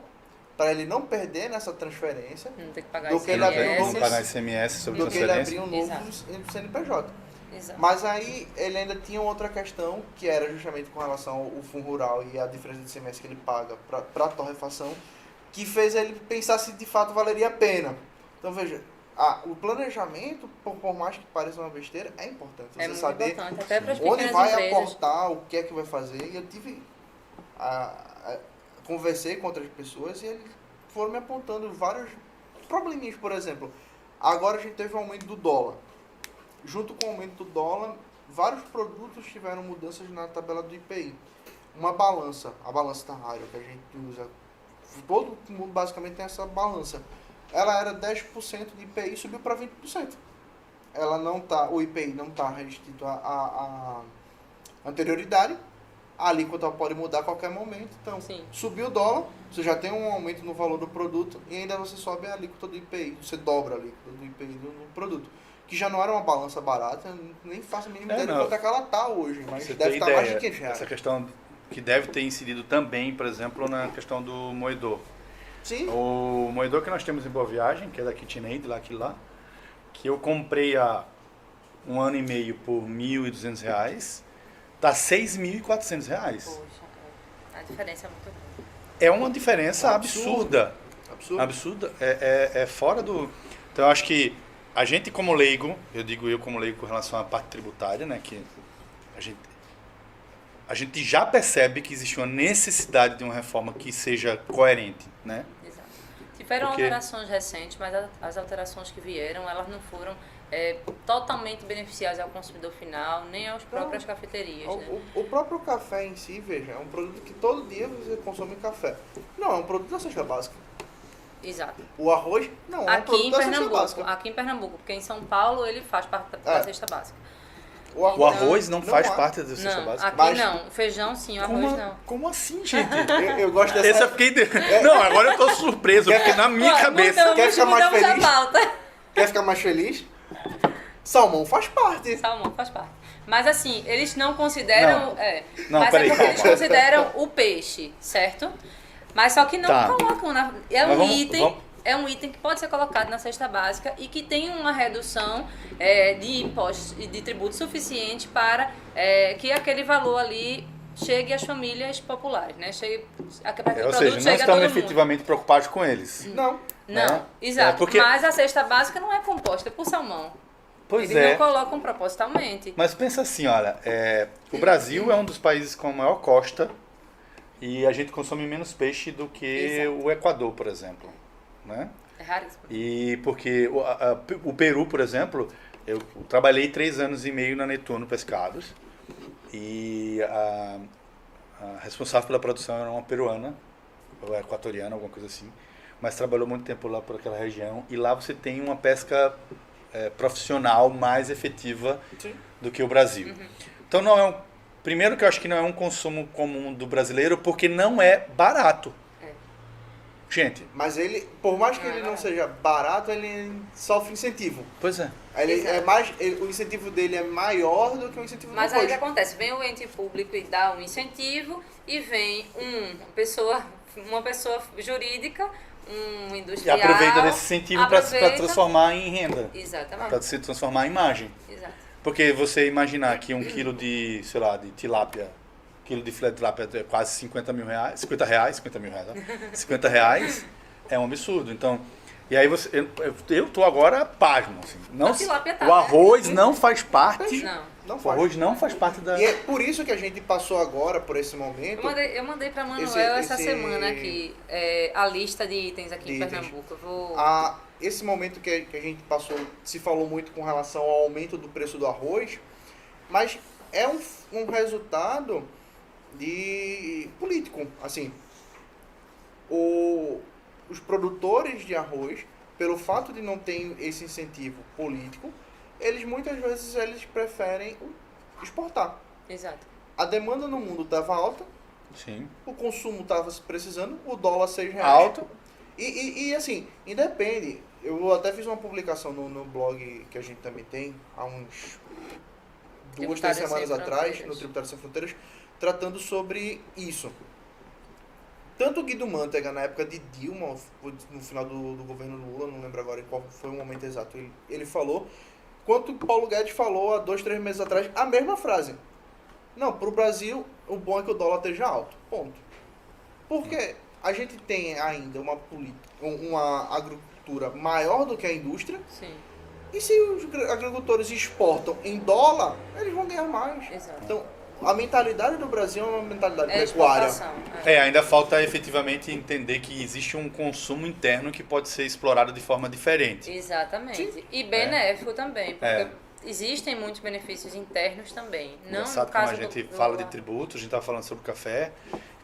para ele não perder nessa transferência, Não tem que pagar do que ele abrir Não pagar ICMS sobre do que ele abrir transferência. um novo CNPJ. Exato. Mas aí ele ainda tinha outra questão, que era justamente com relação ao fundo rural e a diferença de ICMS que ele paga para a torrefação, que fez ele pensar se de fato valeria a pena. Então veja, o planejamento, por mais que pareça uma besteira, é importante. Você muito saber importante, até para as onde pequenas vai empresas. aportar, o que é que vai fazer. E eu conversei com outras pessoas e eles foram me apontando vários probleminhas. Por exemplo, agora a gente teve um aumento do dólar. Junto com o aumento do dólar, vários produtos tiveram mudanças na tabela do IPI. Uma balança, a balança tarrária que a gente usa, todo mundo basicamente tem essa balança. Ela era 10% de IPI, subiu para 20%. Ela não tá, o IPI não está restrito à anterioridade. A alíquota pode mudar a qualquer momento. Então, Sim. subiu o dólar, você já tem um aumento no valor do produto e ainda você sobe a alíquota do IPI. Você dobra a alíquota do IPI no produto. Que já não era uma balança barata, eu nem faço a mínima ideia de quanto é que ela está hoje, mas Você deve tem estar mais de ideia, 500 reais. essa questão que deve ter incidido também, por exemplo, na questão do moedor. Sim. O moedor que nós temos em Boa Viagem, que é da KitchenAid, lá, que eu comprei há 1 ano e meio por R$ 1.200, tá R$ 6.400. Poxa, a diferença é muito grande. É uma diferença absurda. Absurdo. É fora do... Então, eu acho que a gente como leigo, eu como leigo com relação à parte tributária, né, que a gente já percebe que existe uma necessidade de uma reforma que seja coerente, né? Exato. Tiveram Porque- alterações recentes, mas as alterações que vieram, elas não foram totalmente beneficiosas ao consumidor final, nem às próprias cafeterias, né? O próprio café em si, veja, é um produto que todo dia você consome café. Não, é um produto da cesta básica. Exato. O arroz, não, é um Aqui produto em da cesta Pernambuco, básica. porque em São Paulo ele faz parte da cesta básica. O arroz não faz há. parte da cesta Não, básica? aqui Mas- não. Feijão sim, o arroz não. Como assim, gente? Eu gosto dessa... Esse eu fiquei... Não, agora eu tô surpreso, porque na minha cabeça... Então, Quer ficar mais mudamos a feliz? pauta. Quer ficar mais feliz? Salmão faz parte. Salmão faz parte. Mas assim, eles não consideram... Não. Mas Não, peraí, porque eles calma. consideram o peixe, certo? Mas só que não Tá. colocam. Mas vamos- É um item que pode ser colocado na cesta básica e que tem uma redução de impostos e de tributo suficiente para que aquele valor ali chegue às famílias populares, né? Para que o Ou produto seja, não chegue a estão todo mundo. efetivamente preocupados com eles. Não. Não, né? exato. Porque- Mas a cesta básica não é composta por salmão. Pois Eles é. não colocam propositalmente. Mas pensa assim, olha, o Brasil é um dos países com a maior costa e a gente consome menos peixe do que Exato. o Equador, por exemplo, né? É raríssimo. E porque o Peru, por exemplo, eu trabalhei 3 anos e meio na Netuno Pescados e a responsável pela produção era uma peruana ou equatoriana, alguma coisa assim, mas trabalhou muito tempo lá por aquela região, e lá você tem uma pesca profissional mais efetiva Sim. do que o Brasil. Então não é primeiro que eu acho que não é um consumo comum do brasileiro, porque não é barato. Gente. Mas ele, por mais que ele não seja barato, ele sofre incentivo. Pois é. O incentivo dele é maior do que o incentivo Mas do aí o que arroz. acontece? Vem o ente público e dá um incentivo, e vem uma pessoa jurídica, um E industrial. aproveita desse incentivo para aproveita- transformar em renda. Exatamente. Para se transformar em imagem. Exato. Porque você imaginar que 1 quilo de, sei lá, de tilápia, quilo de filé de tilápia é quase 50 mil reais, 50 mil reais, ó. 50 reais é um absurdo. Então, e aí eu tô agora pasmo, assim. Não, A tilápia tá, o arroz não faz parte. Não. O arroz não faz parte da... E é por isso que a gente passou agora por esse momento. Eu mandei para Manuel essa esse- semana aqui a lista de itens aqui De em itens. Pernambuco. Eu vou... Esse momento que a gente passou, se falou muito com relação ao aumento do preço do arroz, mas é um resultado de político. Assim, os produtores de arroz, pelo fato de não ter esse incentivo político, eles muitas vezes preferem exportar. Exato. A demanda no mundo estava alta, Sim. o consumo estava precisando, o dólar R$6. Alto. E assim, independe. Eu até fiz uma publicação no blog que a gente também tem, há uns 2, 3 Tributário Sem semanas atrás, Fronteiras. no Tributário Sem Fronteiras, tratando sobre isso. Tanto o Guido Mantega, na época de Dilma, no final do governo Lula, não lembro agora em qual foi o momento exato, ele falou, quanto o Paulo Guedes falou há 2, 3 meses atrás, a mesma frase. Não, para o Brasil, o bom é que o dólar esteja alto. Ponto. Porque a gente tem ainda uma agricultura maior do que a indústria, Sim. e se os agricultores exportam em dólar, eles vão ganhar mais. Exato. Então, a mentalidade do Brasil é uma mentalidade É pecuária. exportação. Ainda falta efetivamente entender que existe um consumo interno que pode ser explorado de forma diferente. Exatamente. E benéfico também, porque existem muitos benefícios internos também. Não Engraçado no como caso a gente do fala de tributo, a gente estava falando sobre café.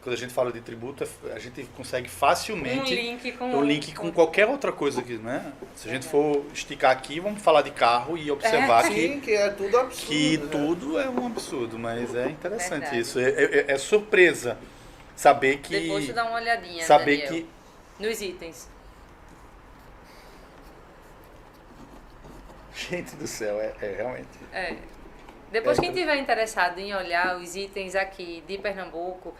Quando a gente fala de tributo, a gente consegue facilmente um link com qualquer outra coisa aqui, né? Se a gente for esticar aqui, vamos falar de carro e observar Sim, que é tudo absurdo. que né? tudo é um absurdo, mas é interessante Verdade. isso. É surpresa saber que... Depois tu dá uma olhadinha, saber Daniel, que... nos itens. Gente do céu, realmente... Depois, quem tiver interessado em olhar os itens aqui de Pernambuco,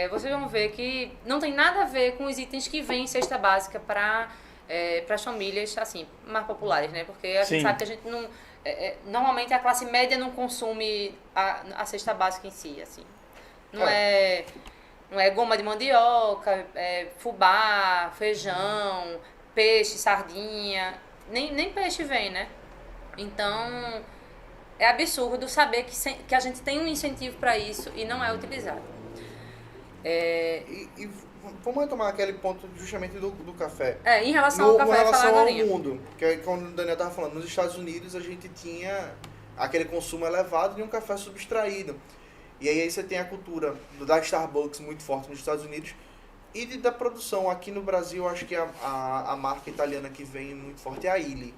vocês vão ver que não tem nada a ver com os itens que vêm em cesta básica para as famílias assim, mais populares, né? Porque a Sim. gente sabe que a gente não... normalmente a classe média não consome a cesta básica em si, assim. Não é goma de mandioca, fubá, feijão, peixe, sardinha. Nem peixe vem, né? Então... É absurdo saber que a gente tem um incentivo para isso e não é utilizado. E vamos retomar aquele ponto justamente do café. Em relação ao Com café, falar relação ao agora. mundo, que é como o Daniel estava falando, nos Estados Unidos a gente tinha aquele consumo elevado de um café subtraído. E aí você tem a cultura da Starbucks muito forte nos Estados Unidos e da produção. Aqui no Brasil, acho que a marca italiana que vem muito forte é a Illy,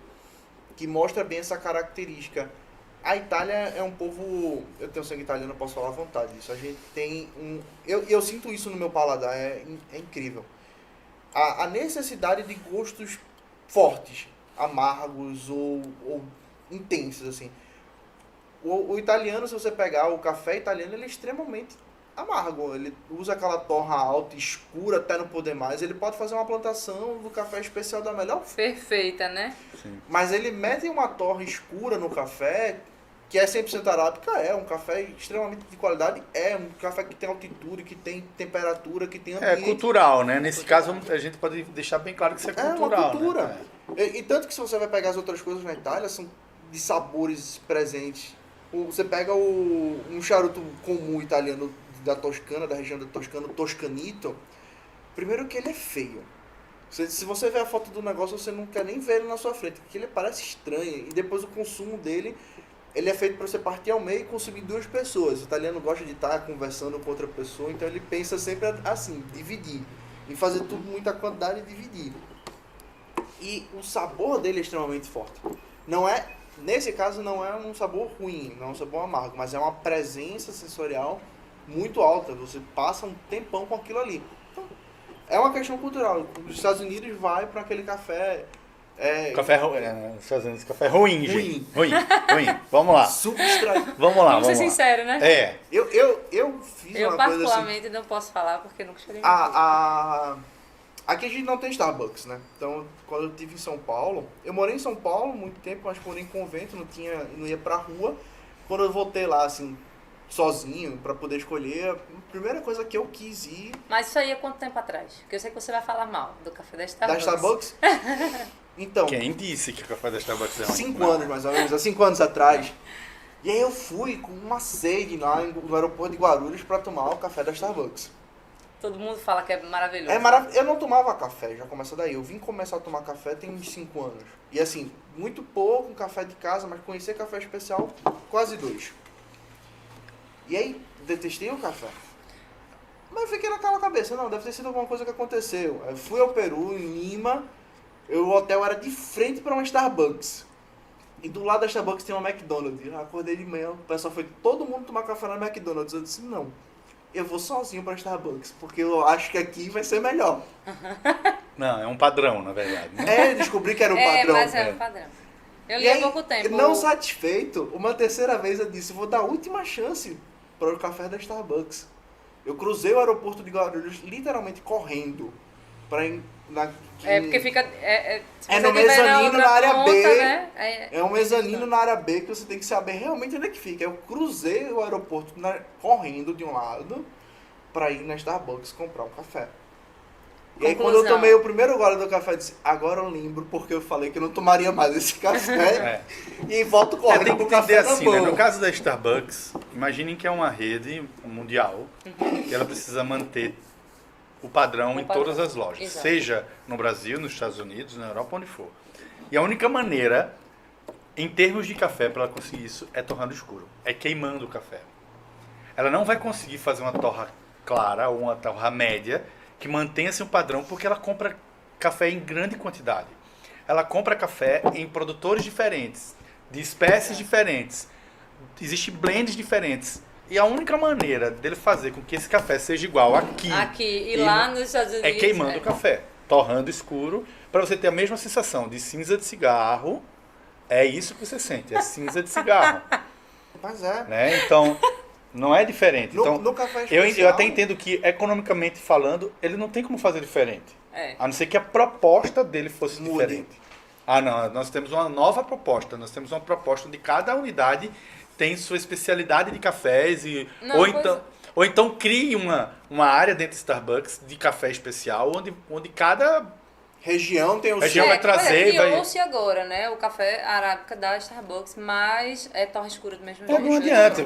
que mostra bem essa característica. A Itália é um povo... Eu tenho sangue italiano, eu posso falar à vontade disso. A gente tem eu sinto isso no meu paladar, é incrível. A necessidade de gostos fortes, amargos ou intensos, assim. O italiano, se você pegar o café italiano, ele é extremamente amargo. Ele usa aquela torra alta, escura, até não poder mais. Ele pode fazer uma plantação do café especial da melhor forma. Perfeita, né? Mas ele mete uma torra escura no café, que é 100% arábica, é um café extremamente de qualidade, é um café que tem altitude, que tem temperatura, que tem ambiente. É cultural, né? Nesse caso, a gente pode deixar bem claro que isso é É cultural. uma cultura. Né? E tanto que se você vai pegar as outras coisas na Itália, são de sabores presentes. Você pega um charuto comum italiano da Toscana, da região da Toscana, o Toscanito. Primeiro que ele é feio. Se você ver a foto do negócio, você não quer nem ver ele na sua frente, porque ele parece estranho. E depois o consumo dele, ele é feito para você partir ao meio e consumir 2 pessoas. O italiano gosta de estar conversando com outra pessoa, então ele pensa sempre assim, dividir. em fazer tudo muita quantidade e dividir. E o sabor dele é extremamente forte. Não é, nesse caso não é um sabor ruim, não é um sabor amargo, mas é uma presença sensorial muito alta. Você passa um tempão com aquilo ali. Então, é uma questão cultural. Os Estados Unidos vai para aquele café... Café ruim, gente. Ruim. Vamos lá. Subtraído. Vamos lá, Vamos ser sinceros, né? Eu fiz Eu uma coisa assim... particularmente não posso falar porque nunca cheguei Aqui a gente não tem Starbucks, né? Então, quando eu estive em São Paulo, eu morei em São Paulo muito tempo, mas morei em convento, não ia pra rua. Quando eu voltei lá, assim, sozinho, pra poder escolher, a primeira coisa que eu quis ir... Mas isso aí é quanto tempo atrás? Porque eu sei que você vai falar mal do café da Starbucks. Da Starbucks? Então... Quem disse que o café da Starbucks é ruim? 5 anos, mais ou menos, há 5 anos atrás. E aí eu fui com uma sede lá no aeroporto de Guarulhos pra tomar o café da Starbucks. Todo mundo fala que é maravilhoso. Eu não tomava café, já começa daí. Eu vim começar a tomar café tem uns 5 anos. E assim, muito pouco, café de casa, mas conhecer café especial, quase 2. E aí, detestei o café. Mas eu fiquei naquela cabeça, não, deve ter sido alguma coisa que aconteceu. Eu fui ao Peru, em Lima, o hotel era de frente para uma Starbucks. E do lado da Starbucks tem uma McDonald's. Eu acordei de manhã, o pessoal foi todo mundo tomar café na McDonald's. Eu disse, não, eu vou sozinho pra Starbucks, porque eu acho que aqui vai ser melhor. Não, é um padrão, na verdade. Né? Descobri que era um padrão. Mas é um padrão. Eu li E há aí, pouco tempo. não satisfeito, uma terceira vez eu disse, vou dar a última chance para o café da Starbucks. Eu cruzei o aeroporto de Guarulhos literalmente correndo para ir porque fica... se você no tiver mezanino outra na área ponta, B. Né? É um mezanino na área B que você tem que saber realmente onde é que fica. Eu cruzei o aeroporto correndo de um lado para ir na Starbucks comprar um café. E aí quando eu tomei o primeiro gole do café, eu disse, agora eu lembro porque eu falei que eu não tomaria mais esse café. E volto correndo tem que pro café entender assim, na né? mão. No caso da Starbucks, imaginem que é uma rede mundial e ela precisa manter o padrão em todas as lojas. Exato. Seja no Brasil, nos Estados Unidos, na Europa, onde for. E a única maneira, em termos de café, para ela conseguir isso, é torrando escuro. É queimando o café. Ela não vai conseguir fazer uma torra clara ou uma torra média que mantenha-se um padrão, porque ela compra café em grande quantidade. Ela compra café em produtores diferentes, de espécies diferentes. Existem blends diferentes. E a única maneira dele fazer com que esse café seja igual aqui e lá nos Estados Unidos... é queimando o café, torrando escuro, para você ter a mesma sensação de cinza de cigarro. É isso que você sente, é cinza de cigarro. Mas é. Né? Então, não é diferente. No café eu especial... até entendo que, economicamente falando, ele não tem como fazer diferente. A não ser que a proposta dele fosse diferente. Não, nós temos uma nova proposta. Nós temos uma proposta onde cada unidade tem sua especialidade de cafés. Ou então crie uma área dentro do Starbucks de café especial, onde cada região tem o região vai trazer. Criou-se agora, né? O café arábica da Starbucks, mas é torra escura do mesmo jeito. Não adianta.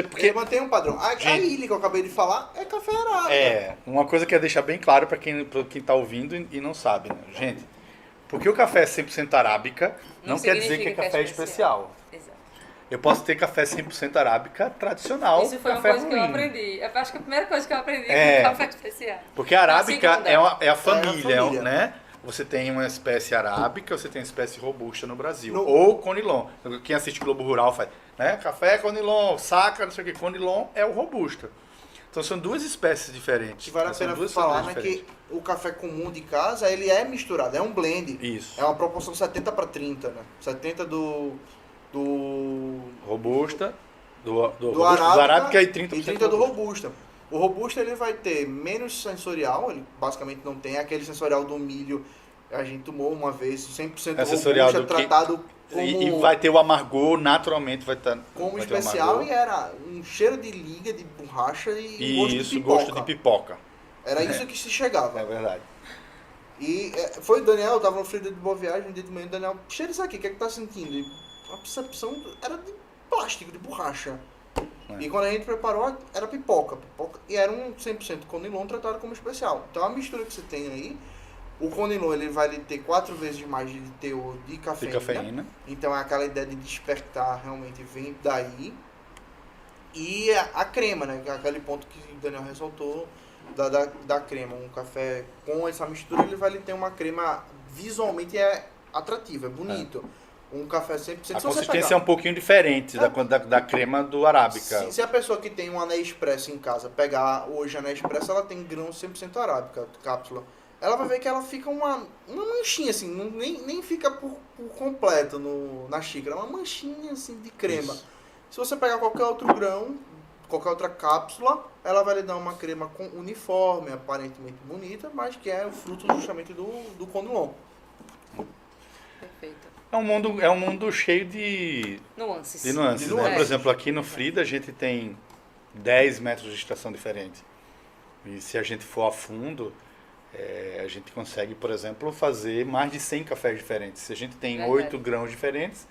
Porque ele mantém um padrão. A ilha que eu acabei de falar é café arábica. Uma coisa que eu ia deixar bem claro para quem está ouvindo e não sabe, né? Gente, porque o café é 100% arábica, não quer dizer que é café especial. Exato. Eu posso ter café 100% arábica tradicional. Isso foi uma café coisa ruim. que eu aprendi. Eu acho que a primeira coisa que eu aprendi foi café especial. Porque a arábica é a família, é a família, né? Você tem uma espécie arábica, você tem uma espécie robusta no Brasil. Ou conilon. Quem assiste Globo Rural faz, né? Café conilon, saca, não sei o que. Conilon é o robusta. Então são duas espécies diferentes. Que vale a pena falar, né, que o café comum de casa, ele é misturado, é um blend. Isso. É uma proporção 70/30, né? 70 do robusta, do arábica e 30% do robusta. O robusta ele vai ter menos sensorial, ele basicamente não tem aquele sensorial do milho. A gente tomou uma vez 100% robusta, tratado como... E vai ter o amargor, naturalmente vai estar... Como especial, e era um cheiro de liga, de borracha e gosto de pipoca. Era isso que se chegava. É verdade. E foi o Daniel, eu tava no Frida de Boa Viagem, um dia de manhã, o Daniel, cheira isso aqui, o que é que tá sentindo? E a percepção era de plástico, de borracha. E quando a gente preparou, era pipoca. E era um 100% conilon tratado como especial. Então a mistura que você tem aí, o conilon ele vai ter 4 vezes mais de teor de cafeína. Então é aquela ideia de despertar, realmente vem daí. E a crema, né? Que é aquele ponto que o Daniel ressaltou, da crema, um café com essa mistura, ele vai ter uma crema visualmente atrativa, é bonito. Um café 100%. A consistência é um pouquinho diferente da crema do Arábica. Se a pessoa que tem uma Nespresso em casa pegar hoje a Nespresso, ela tem grão 100% Arábica, cápsula. Ela vai ver que ela fica uma manchinha, assim, nem fica por completo na xícara, uma manchinha assim de crema. Isso. Se você pegar qualquer outro grão, qualquer outra cápsula, ela vai lhe dar uma crema uniforme, aparentemente bonita, mas que é o fruto justamente do Conilon. Perfeito. É um mundo cheio de nuances. Né? Por exemplo, aqui no Frida a gente tem 10 métodos de extração diferentes. E se a gente for a fundo, a gente consegue, por exemplo, fazer mais de 100 cafés diferentes. Se a gente tem 8 grãos diferentes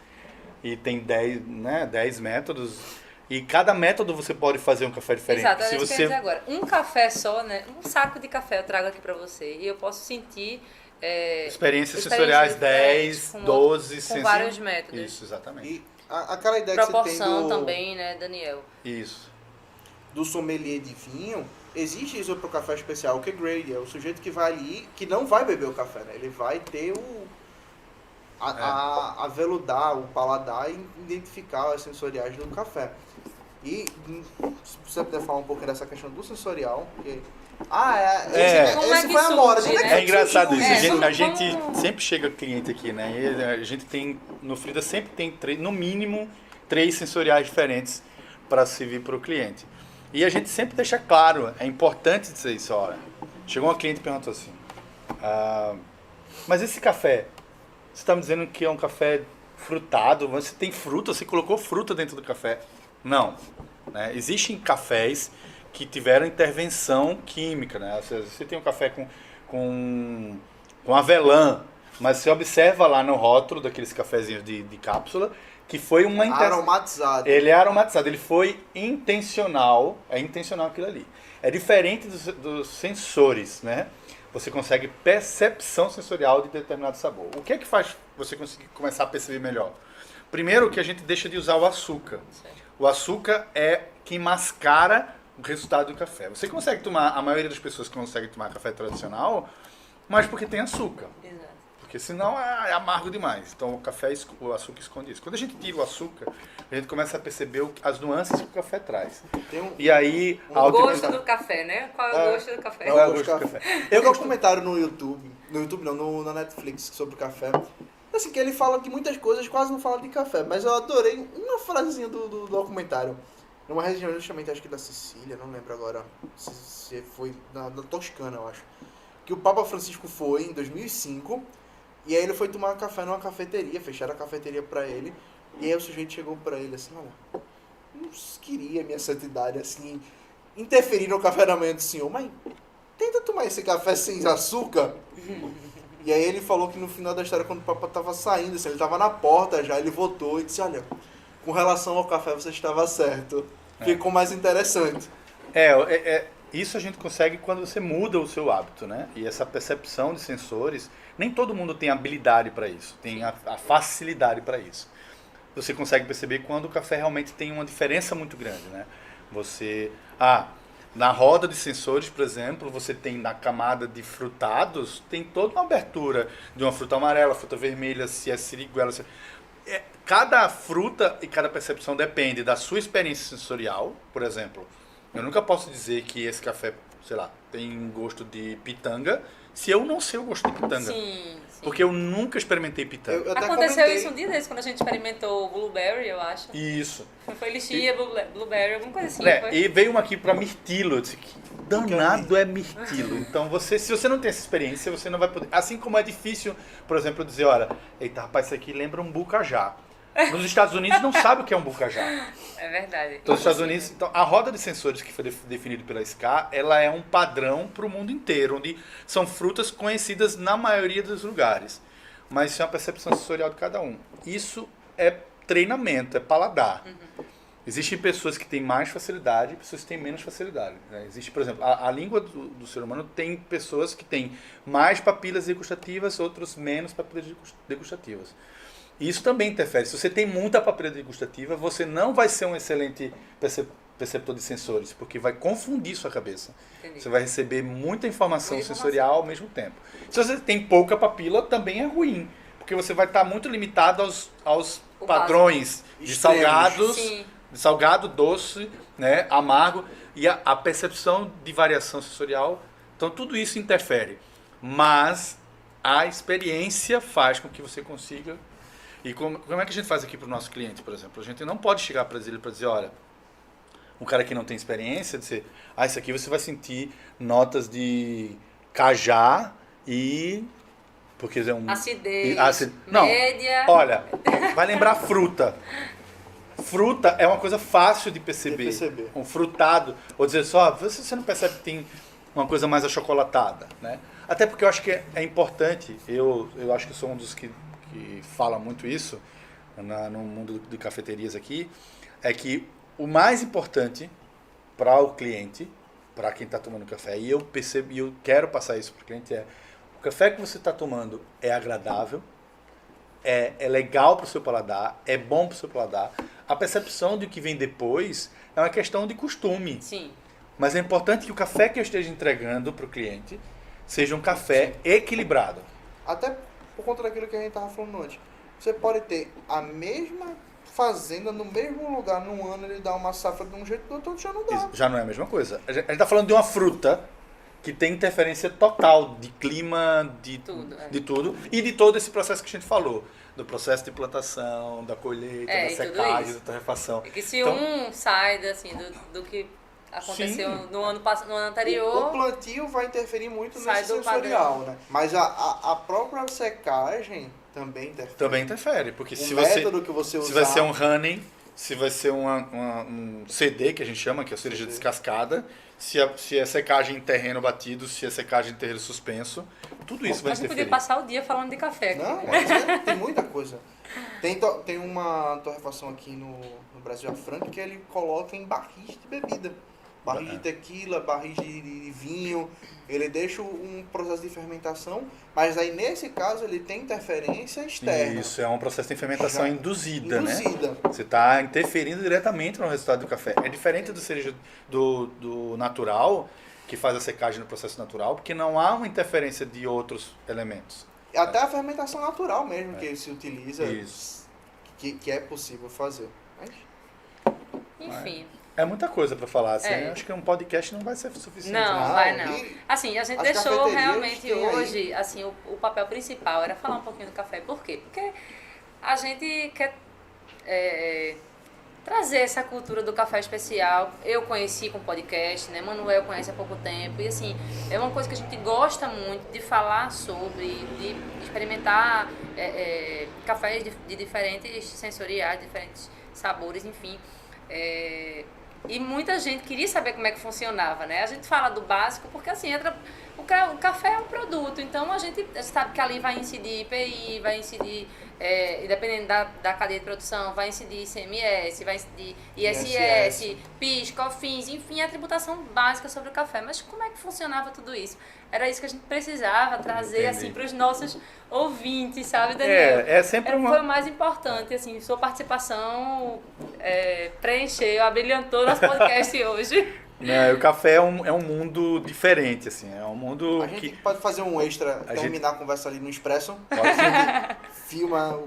e tem 10 métodos, e cada método você pode fazer um café diferente. Exato, se você... dizer agora. Um café só, né? Um saco de café eu trago aqui para você e eu posso sentir... experiências sensoriais 10, 12, com vários métodos. Isso, exatamente. E aquela ideia proporção que você tem também, né, Daniel? Isso. Do sommelier de vinho, existe isso para o café especial, que é grade, é o sujeito que vai ali, que não vai beber o café, né? Ele vai ter a veludar, o paladar e identificar as sensoriais do café. E se você puder falar um pouquinho dessa questão do sensorial, porque... esse foi a moda. É engraçado isso. A gente sempre chega cliente aqui, né? E a gente tem, no Frida sempre tem no mínimo 3 sensoriais diferentes para servir para o cliente. E a gente sempre deixa claro, é importante dizer isso, olha. Chegou uma cliente e perguntou assim, mas esse café, você está me dizendo que é um café frutado, você tem fruta, você colocou fruta dentro do café? Não. Né? Existem cafés que tiveram intervenção química, né? Você tem um café com avelã, mas você observa lá no rótulo daqueles cafezinhos de cápsula que foi uma aromatizado. Ele é aromatizado, ele foi intencional, é intencional aquilo ali. É diferente dos sensores, né? Você consegue percepção sensorial de determinado sabor. O que é que faz você conseguir começar a perceber melhor? Primeiro que a gente deixa de usar o açúcar. O açúcar é quem mascara o resultado do café. Você consegue tomar, a maioria das pessoas consegue tomar café tradicional, mas porque tem açúcar. Exato. Porque senão é amargo demais. Então o açúcar esconde isso. Quando a gente tira o açúcar, a gente começa a perceber as nuances que o café traz. E aí... O gosto do café, né? Qual é o gosto do café? Qual é o gosto do café? Eu vi um comentário no YouTube não, na Netflix, sobre o café. Assim, que ele fala que muitas coisas quase não falam de café, mas eu adorei uma frasezinha do documentário. Numa região justamente, acho que da Sicília, não lembro agora se foi na Toscana, eu acho. Que o Papa Francisco foi em 2005, e aí ele foi tomar café numa cafeteria, fecharam a cafeteria pra ele, e aí o sujeito chegou pra ele assim, olha, não queria minha santidade, assim, interferir no café da manhã do senhor, mas tenta tomar esse café sem açúcar. E aí ele falou que no final da história, quando o Papa tava saindo, assim, ele tava na porta já, ele voltou e disse, olha, com relação ao café você estava certo. Ficou mais interessante. Isso a gente consegue quando você muda o seu hábito, né? E essa percepção de sensores, nem todo mundo tem habilidade para isso, tem a facilidade para isso. Você consegue perceber quando o café realmente tem uma diferença muito grande, né? Na roda de sensores, por exemplo, você tem na camada de frutados, tem toda uma abertura de uma fruta amarela, fruta vermelha, se é siriguela, cada fruta e cada percepção depende da sua experiência sensorial. Por exemplo, eu nunca posso dizer que esse café, sei lá, tem gosto de pitanga, se eu não sei o gosto de pitanga. Sim. Porque eu nunca experimentei pitanga. Aconteceu isso um dia desse, quando a gente experimentou blueberry, eu acho. Isso. Foi lixia, blueberry, alguma coisa assim. E veio uma aqui para mirtilo. Eu disse, que danado é mirtilo. Então, se você não tem essa experiência, você não vai poder... Assim como é difícil, por exemplo, dizer, olha, eita, rapaz, isso aqui lembra um bucajá. Nos Estados Unidos não sabe o que é um bucajá. É verdade. Nos Estados Unidos, então, a roda de sensores que foi definida pela SCA, ela é um padrão para o mundo inteiro, onde são frutas conhecidas na maioria dos lugares. Mas isso é uma percepção sensorial de cada um. Isso é treinamento, é paladar. Existem pessoas que têm mais facilidade e pessoas que têm menos facilidade. Né? Existe, por exemplo, a língua do ser humano tem pessoas que têm mais papilas degustativas, outros menos papilas degustativas. E isso também interfere. Se você tem muita papila degustativa, você não vai ser um excelente perceptor de sensores, porque vai confundir sua cabeça. Entendi. Você vai receber muita informação Muita sensorial ao mesmo tempo. Se você tem pouca papila, também é ruim, porque você vai estar muito limitado aos O padrões de Extremos. salgados, Sim. de salgado, doce, né, amargo, e a percepção de variação sensorial. Então tudo isso interfere, mas a experiência faz com que você consiga. E como é que a gente faz aqui para o nosso cliente, por exemplo? A gente não pode chegar para ele para dizer, olha, um cara que não tem experiência, dizer, isso aqui você vai sentir notas de cajá e... Porque é um... Acidez, Não, média. olha, vai lembrar fruta. Fruta é uma coisa fácil de perceber. Um frutado. Ou dizer só, você não percebe que tem uma coisa mais achocolatada, né? Até porque eu acho que é importante, eu acho que sou um dos que fala muito isso no mundo de cafeterias aqui, é que o mais importante para o cliente, para quem está tomando café, e eu percebo, e eu quero passar isso para o cliente, o café que você está tomando é agradável, é legal para o seu paladar, é bom para o seu paladar. A percepção de que vem depois é uma questão de costume. Sim. Mas é importante que o café que eu esteja entregando para o cliente seja um café equilibrado. Até por conta daquilo que a gente estava falando antes. Você pode ter a mesma fazenda no mesmo lugar num ano, ele dá uma safra de um jeito, do outro já não dá. Já não é a mesma coisa. A gente está falando de uma fruta que tem interferência total de clima, de tudo, e de todo esse processo que a gente falou. Do processo de plantação, da colheita, da secagem, da torrefação. É que se um sai do que aconteceu no ano anterior... O plantio vai interferir muito sai nesse do sensorial, padrão. né? Mas a própria secagem também interfere. Também interfere, porque O se método que você se usar... vai ser um honey, se vai ser um CD, que a gente chama, que é a cereja descascada, se é secagem em terreno batido, se é secagem em terreno suspenso, tudo isso vai A gente interferir. podia passar o dia falando de café aqui. Não, mas tem muita coisa. Tem uma torrefação aqui no Brasil, a Frank, que ele coloca em barris de bebida. Barris de tequila, barris de vinho. Ele deixa um processo de fermentação, mas aí nesse caso ele tem interferência externa. Isso, é um processo de fermentação induzida, né? Você está interferindo diretamente no resultado do café. É diferente do cereja do natural, que faz a secagem no processo natural, porque não há uma interferência de outros elementos. Até a fermentação natural mesmo que se utiliza, Isso. que é possível fazer. Mas... Enfim. É muita coisa para falar, assim, acho que um podcast não vai ser suficiente. Não, vai não. Assim, a gente as deixou cafeterias realmente têm hoje, assim, o papel principal era falar um pouquinho do café. Por quê? Porque a gente quer trazer essa cultura do café especial. Eu conheci com podcast, né? Manuel conhece há pouco tempo. E assim, é uma coisa que a gente gosta muito de falar sobre, de experimentar cafés de diferentes sensoriais, diferentes sabores, enfim. E muita gente queria saber como é que funcionava, né? A gente fala do básico porque assim, o café é um produto, então a gente sabe que ali vai incidir IPI, vai incidir, dependendo da cadeia de produção, vai incidir ICMS, vai incidir ISS, PIS, COFINS, enfim, a tributação básica sobre o café. Mas como é que funcionava tudo isso? Era isso que a gente precisava trazer assim, para os nossos ouvintes, sabe, Daniel? Sempre Foi o mais importante, assim, sua participação preencheu, abrilhantou nosso podcast hoje. O café é um mundo diferente, assim, é um mundo a gente pode fazer um extra, terminar a conversa ali no Expresso. Pode ser. Filma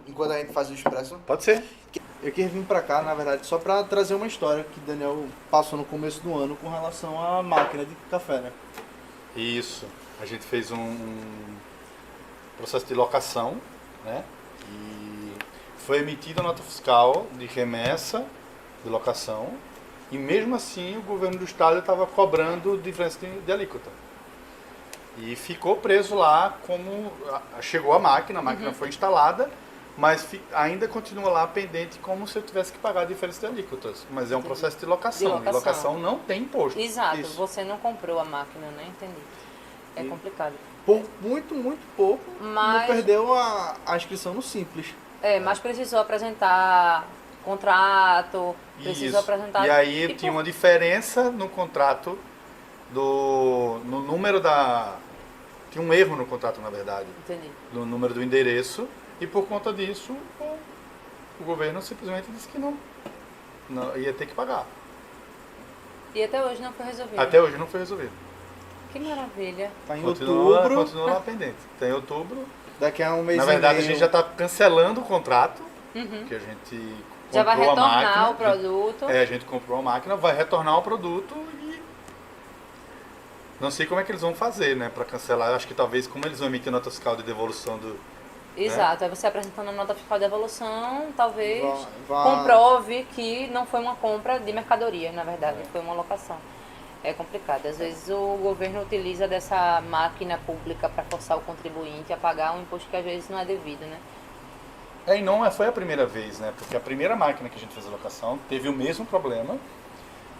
enquanto a gente faz o Expresso. Pode ser. Eu quis vir pra cá, na verdade, só pra trazer uma história que o Daniel passou no começo do ano com relação à máquina de café, né? Isso. A gente fez um processo de locação, né? E foi emitida a nota fiscal de remessa de locação. E mesmo assim o governo do estado estava cobrando diferença de alíquota. E ficou preso lá como... Chegou a máquina foi instalada, mas ainda continua lá pendente como se eu tivesse que pagar a diferença de alíquotas. Mas é um processo de locação. E locação não tem imposto. Exato, Isso. você não comprou a máquina, né? Entendi. É complicado. Por muito pouco, não perdeu a inscrição no Simples. Mas precisou apresentar contrato, precisou apresentar... E aí tinha uma diferença no contrato, no número da... Tinha um erro no contrato, na verdade. Entendi. No número do endereço, e por conta disso, o governo simplesmente disse que não ia ter que pagar. E até hoje não foi resolvido. Até hoje não foi resolvido. Que maravilha. Tá em Continua outubro, lá pendente. Tá em outubro. daqui a um mês Na e verdade, a meio. gente já está cancelando o contrato, Uhum. que a gente Já vai comprou a retornar máquina. o produto. A gente comprou a máquina, vai retornar o produto e não sei como é que eles vão fazer, né, para cancelar. Eu acho que talvez como eles vão emitir nota fiscal de devolução do... Exato. Aí você apresentando a nota fiscal de evolução, talvez Vá- comprove que não foi uma compra de mercadoria, na verdade, foi uma locação. É complicado. Às vezes o governo utiliza dessa máquina pública para forçar o contribuinte a pagar um imposto que às vezes não é devido, né? E não foi a primeira vez, né, porque a primeira máquina que a gente fez a locação teve o mesmo problema,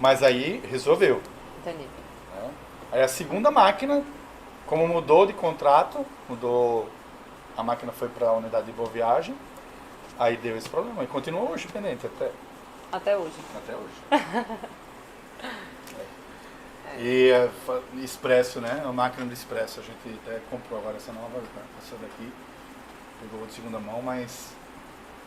mas aí resolveu. Entendi. Né? Aí a segunda máquina, como mudou de contrato, a máquina foi para a unidade de boa viagem, aí deu esse problema e continua hoje pendente Até hoje. até hoje. E Expresso, né? A máquina do Expresso, a gente até comprou agora essa nova, essa daqui, pegou de segunda mão, mas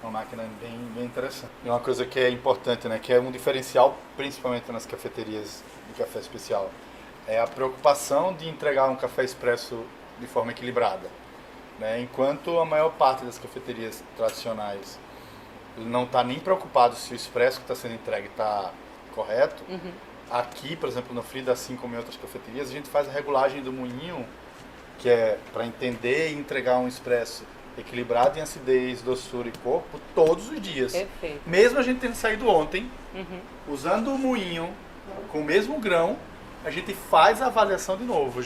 é uma máquina bem interessante. E uma coisa que é importante, né? Que é um diferencial, principalmente nas cafeterias de café especial, é a preocupação de entregar um café expresso de forma equilibrada. Né? Enquanto a maior parte das cafeterias tradicionais não está nem preocupado se o expresso que está sendo entregue está correto, aqui, por exemplo, no Frida, assim como em outras cafeterias, a gente faz a regulagem do moinho, que é para entender e entregar um expresso equilibrado em acidez, doçura e corpo todos os dias. Perfeito. Mesmo a gente tendo saído ontem, usando o moinho com o mesmo grão, a gente faz a avaliação de novo.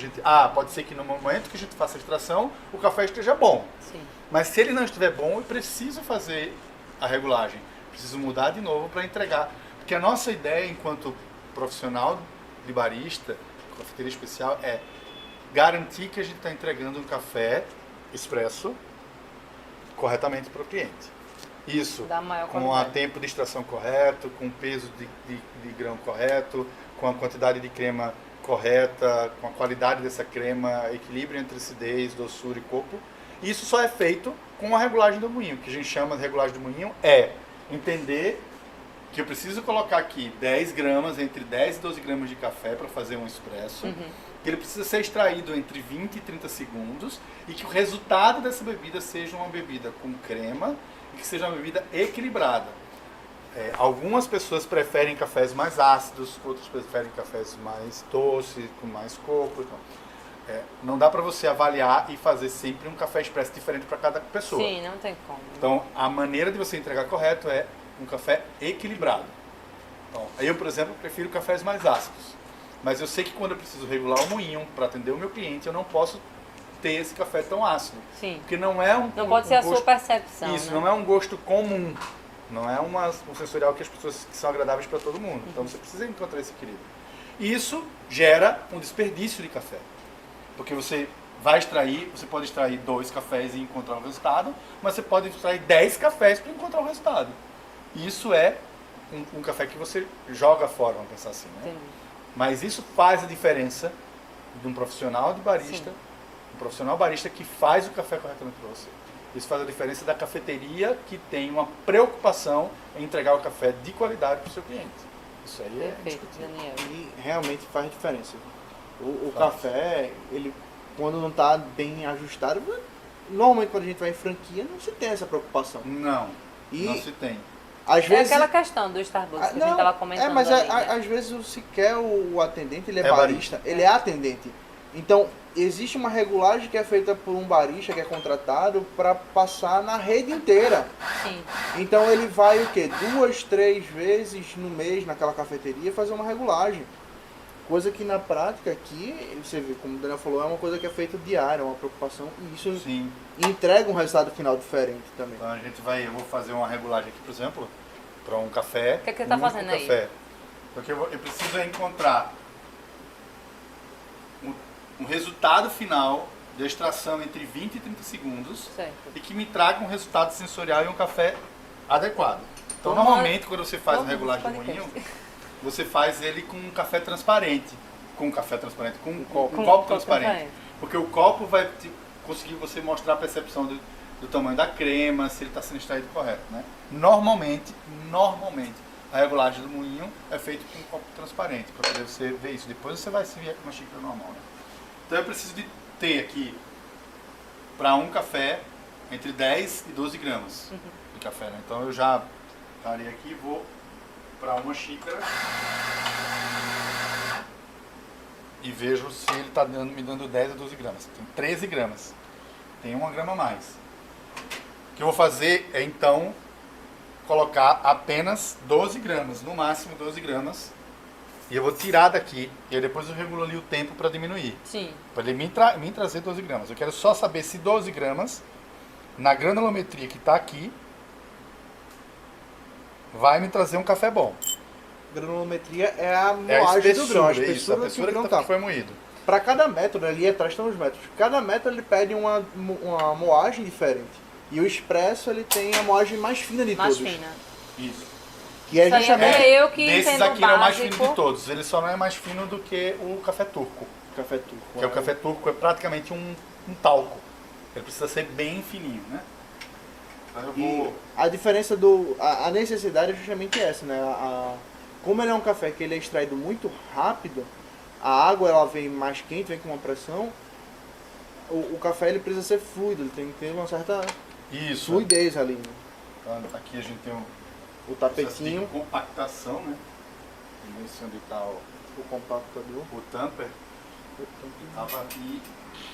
Pode ser que no momento que a gente faça a extração, o café esteja bom. Sim. Mas se ele não estiver bom, eu preciso fazer a regulagem. Preciso mudar de novo para entregar. Porque a nossa ideia, enquanto profissional de barista, cafeteria especial, é garantir que a gente está entregando um café expresso corretamente para o cliente. Isso, Dá maior com o qualidade. tempo de extração correto, com o peso de grão correto, com a quantidade de crema correta, com a qualidade dessa crema, equilíbrio entre acidez, doçura e corpo. Isso só é feito com a regulagem do moinho. O que a gente chama de regulagem do moinho é entender que eu preciso colocar aqui 10 gramas, entre 10 e 12 gramas de café para fazer um expresso, que ele precisa ser extraído entre 20 e 30 segundos e que o resultado dessa bebida seja uma bebida com crema e que seja uma bebida equilibrada. Algumas pessoas preferem cafés mais ácidos, outras preferem cafés mais doces, com mais corpo. Então, não dá para você avaliar e fazer sempre um café expresso diferente para cada pessoa. Sim, não tem como. Então, a maneira de você entregar correto é um café equilibrado. Então, eu, por exemplo, prefiro cafés mais ácidos. Mas eu sei que quando eu preciso regular o moinho para atender o meu cliente, eu não posso ter esse café tão ácido. Sim. Porque não é Não pode ser a sua percepção. Isso, né? não é um gosto comum. Não é um sensorial que as pessoas que são agradáveis para todo mundo. Então você precisa encontrar esse equilíbrio. Isso gera um desperdício de café. Porque você vai extrair, você pode extrair 2 cafés e encontrar o resultado, mas você pode extrair 10 cafés para encontrar o resultado. Isso é um café que você joga fora, vamos pensar assim, né? Entendi. Mas isso faz a diferença de um profissional de barista, Sim. um profissional barista que faz o café corretamente para você. Isso faz a diferença da cafeteria que tem uma preocupação em entregar o café de qualidade para o seu cliente. Isso aí é Perfeito, indiscutível. Daniel. E realmente faz diferença. O café, ele quando não está bem ajustado, normalmente quando a gente vai em franquia não se tem essa preocupação. Não, E não se tem. às É vezes aquela questão do Starbucks que a gente estava comentando mas ali, né? às vezes sequer o atendente, ele é, É barista, barista. ele é atendente. Então, existe uma regulagem que é feita por um barista que é contratado para passar na rede inteira. Sim. Então ele vai o quê? 2, 3 vezes no mês naquela cafeteria fazer uma regulagem. Coisa que na prática aqui, você vê, como o Daniel falou, é uma coisa que é feita diária, uma preocupação, e isso Sim. entrega um resultado final diferente também. Então eu vou fazer uma regulagem aqui, por exemplo, para um café. O que é que você tá único fazendo aí? café. Porque eu preciso encontrar um resultado final de extração entre 20 e 30 segundos Certo. e que me traga um resultado sensorial e um café adequado. Então, Vamos normalmente, quando você faz a vamos regulagem do podcast. moinho, você faz ele com um café transparente. Com um Com copo transparente. Porque o copo vai conseguir você mostrar a percepção do tamanho da crema, se ele está sendo extraído correto, né? Normalmente, a regulagem do moinho é feita com um copo transparente, para poder você ver isso. Depois você vai servir com uma xícara normal, né? Então eu preciso de ter aqui, para um café, entre 10 e 12 gramas de café, né? Então eu já parei aqui e vou para uma xícara e vejo se ele está me dando 10 a 12 gramas. Tem 13 gramas. Tem 1 grama a mais. O que eu vou fazer é então colocar apenas 12 gramas, no máximo 12 gramas. E eu vou tirar daqui e aí depois eu regulo ali o tempo para diminuir. Sim. Para ele me trazer 12 gramas. Eu quero só saber se 12 gramas, na granulometria que está aqui, vai me trazer um café bom. Granulometria é a É a moagem do grão, a espessura, isso, a espessura espessura que o que grão tá. foi moído. Para cada método, ali atrás estão os métodos. Cada método ele pede uma moagem diferente. E o expresso ele tem a moagem mais fina de Mais todos. fina. Isso. Que é Isso aí justamente é eu que Desses entendo aqui ele é o mais básico. fino de todos. Ele só não é mais fino do que o café turco. o café turco. Que é o café turco, é praticamente um talco. Ele precisa ser bem fininho, né? Então eu E vou... a diferença a necessidade é justamente essa, né? Como ele é um café que ele é extraído muito rápido, a água ela vem mais quente, vem com uma pressão, o café ele precisa ser fluido, ele tem que ter uma certa Isso. fluidez ali, né? Então, aqui a gente tem O processo tapetinho, de compactação, né? Esse onde está o compactador. o tamper. Estava aqui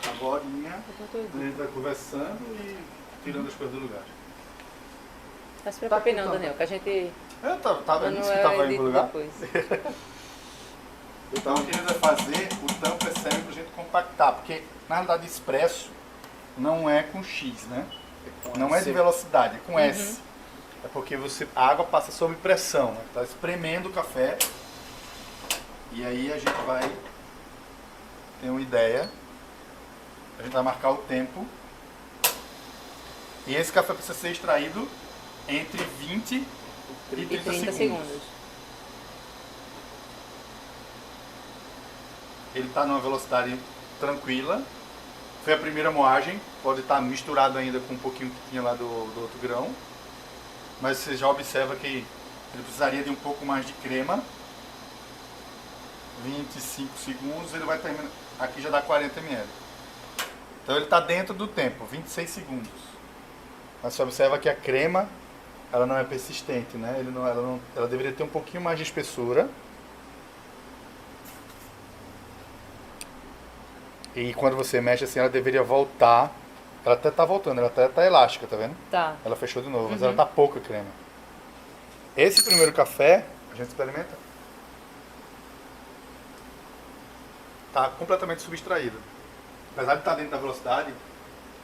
agorinha, a gente vai conversando e tirando as coisas do lugar. Não se preocupe não, Tá, Daniel, que a gente... Eu tava disse que Manuel estava indo edita pro lugar. depois. Então o que a gente vai fazer, o tamper serve para a gente compactar, porque na realidade expresso não é com X, né? Não é de velocidade, é com S. É porque a água passa sob pressão, né? Está espremendo o café e aí a gente vai ter uma ideia, a gente vai marcar o tempo e esse café precisa ser extraído entre 20 e 30 segundos. Ele está numa velocidade tranquila. Foi a primeira moagem, pode estar misturado ainda com um pouquinho que tinha lá do outro grão. Mas você já observa que ele precisaria de um pouco mais de crema. 25 segundos, ele vai terminar. Aqui já dá 40 ml. Então ele está dentro do tempo, 26 segundos. Mas você observa que a crema, ela não é persistente, né? Ela deveria ter um pouquinho mais de espessura. E quando você mexe assim, ela deveria voltar. Ela até tá voltando, ela até tá elástica, tá vendo? Tá. Ela fechou de novo, mas ela tá pouca crema. Esse primeiro café, a gente experimenta, tá completamente subtraído. Apesar de estar dentro da velocidade,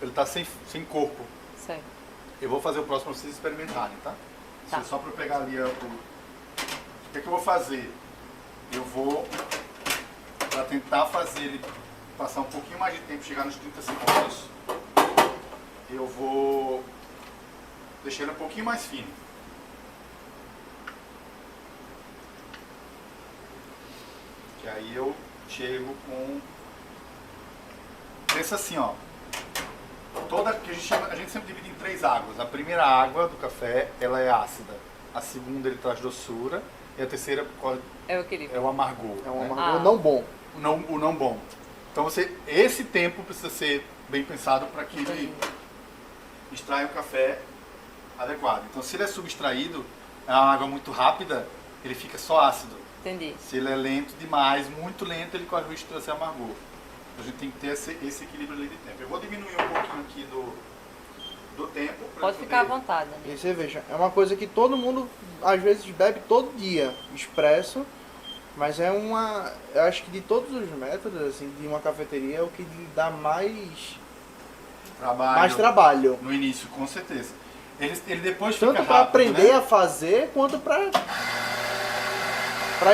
ele tá sem corpo. Certo. Eu vou fazer o próximo para vocês experimentarem, tá? Tá. Só para eu pegar ali o que é que eu vou fazer? Eu vou, para tentar fazer ele passar um pouquinho mais de tempo, chegar nos 30 segundos, eu vou deixar ele um pouquinho mais fino. Que aí eu chego com... Pensa assim, ó. Que a gente sempre divide em 3 águas. A primeira água do café, ela é ácida. A segunda, ele traz doçura. E a terceira É o equilíbrio. é o amargor. É um né? amargor não bom. O não bom. Então esse tempo precisa ser bem pensado para que ele extraia o café adequado. Então se ele é subtraído, é uma água muito rápida, ele fica só ácido. Entendi. Se ele é lento demais, muito lento, ele corre o risco de trazer amargor. A gente tem que ter esse equilíbrio ali de tempo. Eu vou diminuir um pouquinho aqui do tempo. pra Pode poder- ficar à vontade. E você veja, é uma coisa que todo mundo às vezes bebe todo dia, expresso, mas é uma, eu acho que de todos os métodos assim, de uma cafeteria é o que lhe dá mais trabalho. No início, com certeza. Ele depois Tanto fica para rápido, aprender né? a fazer quanto para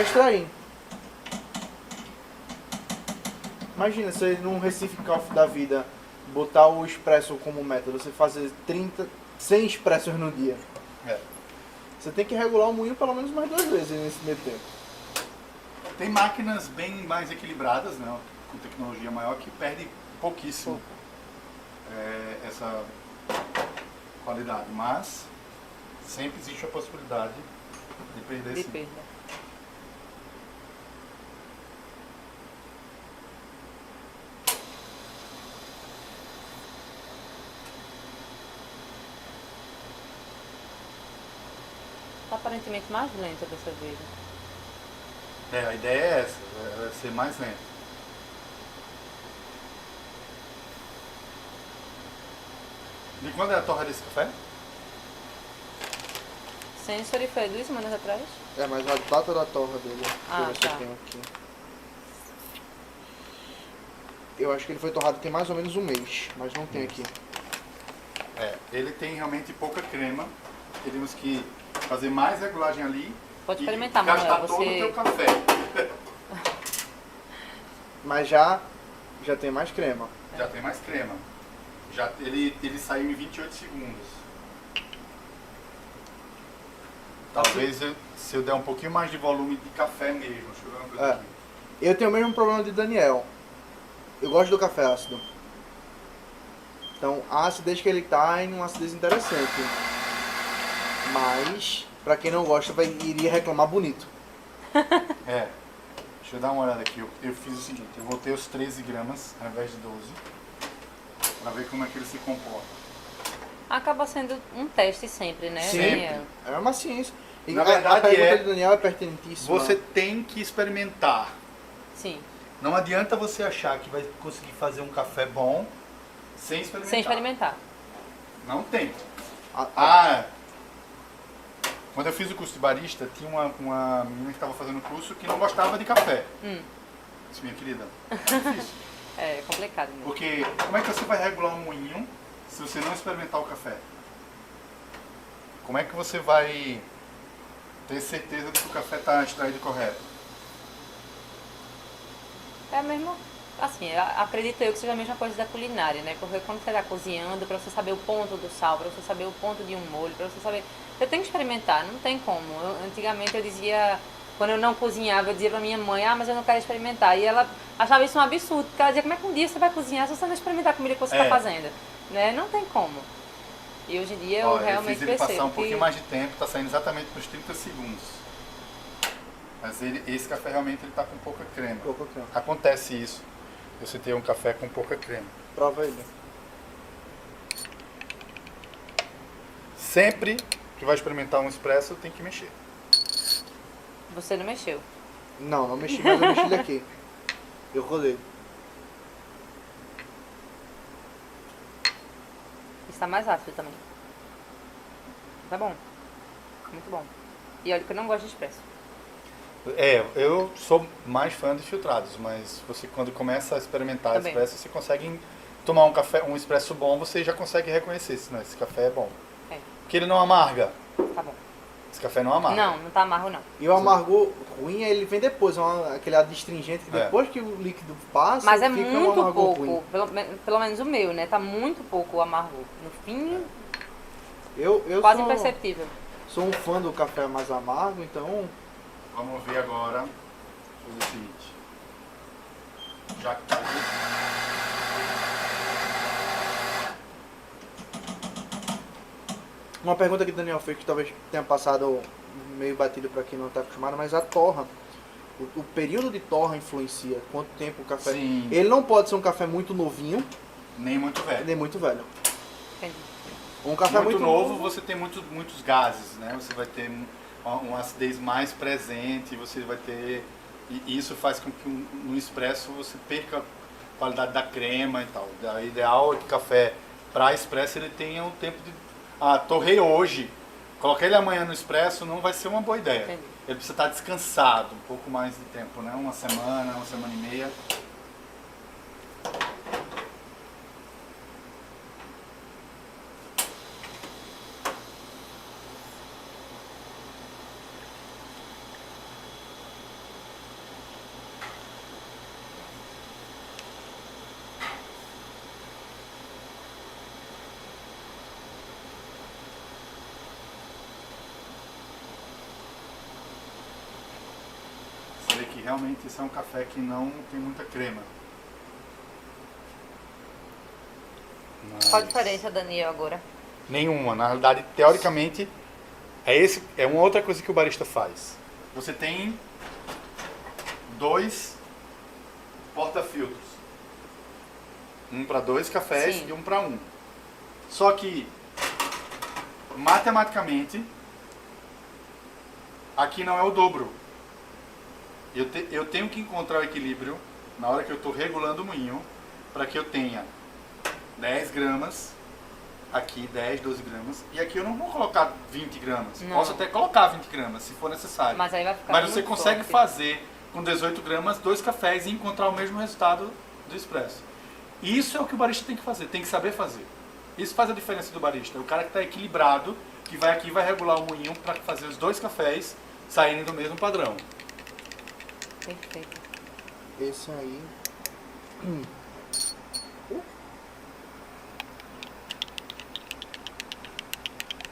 extrair. Imagina você num Recife Coffee da vida botar o expresso como método, você fazer 100 expressos no dia. É. Você tem que regular o moinho pelo menos mais 2 vezes nesse meio tempo. Tem máquinas bem mais equilibradas, né, com tecnologia maior, que perdem pouquíssimo essa qualidade, mas sempre existe a possibilidade De perder de sim. perda. Tá aparentemente mais lenta dessa vez. A ideia é essa, é ser mais lento. De quando é a torra desse café? Sensory foi 2 semanas atrás? É, mas a data da torra dele. Ah, deixa eu ver se tá. eu tenho aqui. Eu acho que ele foi torrado tem mais ou menos um mês, mas não tem aqui. Ele tem realmente pouca crema. Teríamos que fazer mais regulagem ali. Pode e experimentar, gastar Manuel. todo o Você... teu café. Mas já tem mais crema. Já tem mais crema. Ele saiu em 28 segundos. Talvez se eu der um pouquinho mais de volume de café mesmo. Deixa eu ver uma coisa aqui. Eu tenho o mesmo problema de Daniel. Eu gosto do café ácido. Então a acidez que ele tá é uma acidez interessante. Mas, pra quem não gosta, iria reclamar bonito. Deixa eu dar uma olhada aqui. Eu fiz o seguinte, eu botei os 13 gramas ao invés de 12. Pra ver como é que ele se comporta. Acaba sendo um teste sempre, né, Sempre. Daniel? É uma ciência. E Na a verdade, pergunta de Daniel é pertinentíssima. Você tem que experimentar. Sim. Não adianta você achar que vai conseguir fazer um café bom sem experimentar. Sem experimentar. Não tem. A- Quando eu fiz o curso de barista, tinha uma menina que estava fazendo o curso que não gostava de café. Disse, minha querida, é difícil. É complicado mesmo. Porque como é que você vai regular um moinho se você não experimentar o café? Como é que você vai ter certeza de que o café está extraído correto? É mesmo, assim, acredito eu que seja a mesma coisa da culinária, né? Porque quando você está cozinhando, para você saber o ponto do sal, para você saber o ponto de um molho, para você saber... Você tem que experimentar, não tem como. Antigamente eu dizia, quando eu não cozinhava, eu dizia pra minha mãe, mas eu não quero experimentar. E ela achava isso um absurdo, porque ela dizia, como é que um dia você vai cozinhar se você não experimentar a comida que você está fazendo? Né? Não tem como. E hoje em dia eu realmente fiz ele percebo passar um que... pouquinho mais de tempo, está saindo exatamente para os 30 segundos. Mas esse café realmente está com pouca crema. Pouca crema. Acontece isso, você ter um café com pouca crema. Prova ele. Sempre que vai experimentar um expresso, tem que mexer. Você não mexeu. Não mexi, mas eu mexi ele aqui. Eu rodei. Está mais ácido também. Tá bom. Muito bom. E olha que eu não gosto de expresso. Eu sou mais fã de filtrados, mas você quando começa a experimentar Também. expresso, você consegue tomar um expresso bom, você já consegue reconhecer se esse café é bom. É. Porque ele não amarga. Tá bom. Esse café não amarga. Não tá amargo não. E o amargor ruim, ele vem depois, aquele adstringente que depois que o líquido passa, Mas é fica um muito amargor pouco, ruim. pelo menos o meu, né? Tá muito pouco o amargor. No fim, Eu quase sou, imperceptível. sou um fã do café mais amargo, então Vamos ver agora. Fazer o seguinte. Já que tá ali. uma pergunta que o Daniel fez que talvez tenha passado meio batido para quem não está acostumado, mas a torra, o período de torra influencia quanto tempo o café. Sim. Ele não pode ser um café muito novinho, Nem muito velho. nem muito velho. Entendi. Um café Muito novo, você tem muitos gases, né? Você vai ter uma acidez mais presente, você vai ter... E isso faz com que no expresso você perca a qualidade da crema e tal. O ideal é que o café para expresso ele tenha um tempo de... torrei hoje, coloquei ele amanhã no expresso, não vai ser uma boa ideia. Entendi. Ele precisa estar descansado um pouco mais de tempo, né? Uma semana e meia. Você vê que realmente esse é um café que não tem muita crema. Qual a diferença, Daniel, agora? Nenhuma. Na realidade, teoricamente, É uma outra coisa que o barista faz. Você tem 2 porta-filtros. Um para 2 cafés Sim. e um para 1. Só que, matematicamente, aqui não é o dobro. Eu tenho que encontrar o equilíbrio na hora que eu estou regulando o moinho para que eu tenha 10 gramas, aqui 10, 12 gramas, e aqui eu não vou colocar 20 gramas. Não. Posso até colocar 20 gramas, se for necessário. Mas aí vai ficar Mas você muito consegue forte. fazer com 18 gramas 2 cafés e encontrar o mesmo resultado do expresso. E isso é o que o barista tem que fazer, tem que saber fazer. Isso faz a diferença do barista. É o cara que está equilibrado, que vai aqui e vai regular o moinho para fazer os 2 cafés saírem do mesmo padrão. Perfeito. Esse aí.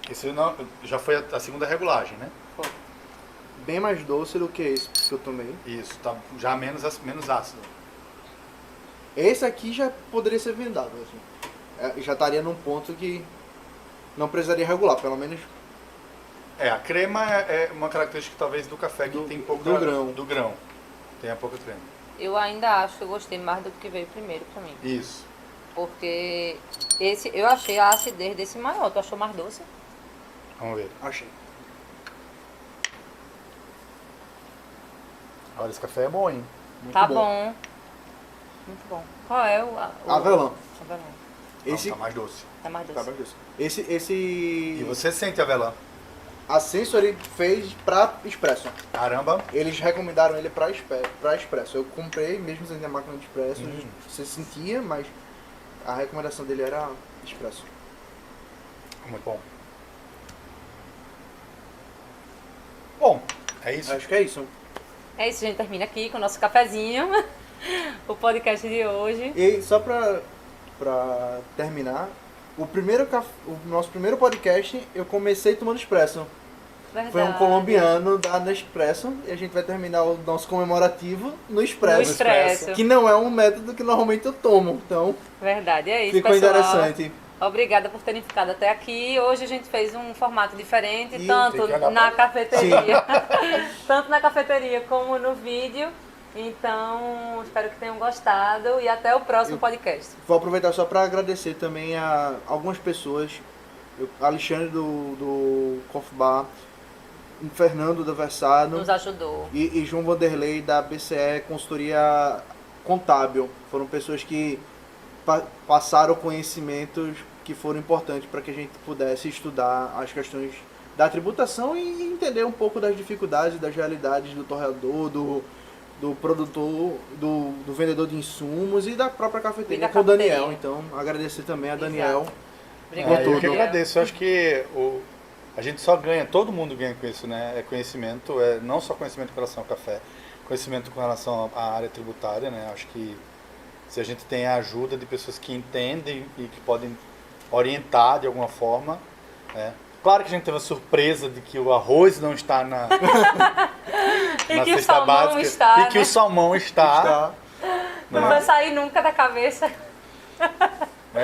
Esse já foi a segunda regulagem, né? Foi. Bem mais doce do que esse que eu tomei. Isso, tá já menos ácido. Esse aqui já poderia ser vendado, assim. Já estaria num ponto que não precisaria regular, pelo menos A crema é uma característica talvez do café que tem pouco do grão. Tem a pouca crema. Eu ainda acho que eu gostei mais do que veio primeiro pra mim. Isso. Porque eu achei a acidez desse maior. Tu achou mais doce? Vamos ver. Achei. Olha, esse café é bom, hein? Muito Tá bom. Muito bom. Qual é o Avelã. avelã? Esse Não, tá mais doce. Tá mais tá doce. mais doce. Esse E você sente avelã. a Sensory fez pra expresso. Caramba. Eles recomendaram ele pra expresso. Eu comprei mesmo sem ter máquina de expresso. Você sentia, mas a recomendação dele era expresso. Muito bom. Bom, é isso. Acho que é isso. É isso, a gente termina aqui com o nosso cafezinho. O podcast de hoje. E só pra terminar, o nosso primeiro podcast eu comecei tomando expresso. Verdade. Foi um colombiano da Nespresso e a gente vai terminar o nosso comemorativo no expresso. No expresso. Que não é um método que normalmente eu tomo, então Verdade, é isso, ficou pessoal. interessante. Obrigada por terem ficado até aqui. Hoje a gente fez um formato diferente, E tanto tem que olhar na cafeteria, tanto na cafeteria como no vídeo. Então, espero que tenham gostado e até o próximo podcast. Vou aproveitar só para agradecer também a algumas pessoas, Alexandre do Coffee Bar, o Fernando da Versado Nos ajudou. e João Vanderlei da BCE Consultoria Contábil. Foram pessoas que passaram conhecimentos que foram importantes para que a gente pudesse estudar as questões da tributação e entender um pouco das dificuldades e das realidades do torreador, do produtor, do vendedor de insumos e da própria cafeteria E da com o Daniel. cafeteria. Então, agradecer também a Exato. Daniel. Obrigada. tudo. Eu que agradeço. Eu acho que a gente só ganha, todo mundo ganha com isso, né? É conhecimento, não só conhecimento com relação ao café, conhecimento com relação à área tributária, né? Acho que se a gente tem a ajuda de pessoas que entendem e que podem orientar de alguma forma, né? Claro que a gente teve a surpresa de que o arroz não está na E que o cesta salmão básica está, e que né? o salmão está. Não né? vai sair nunca da cabeça.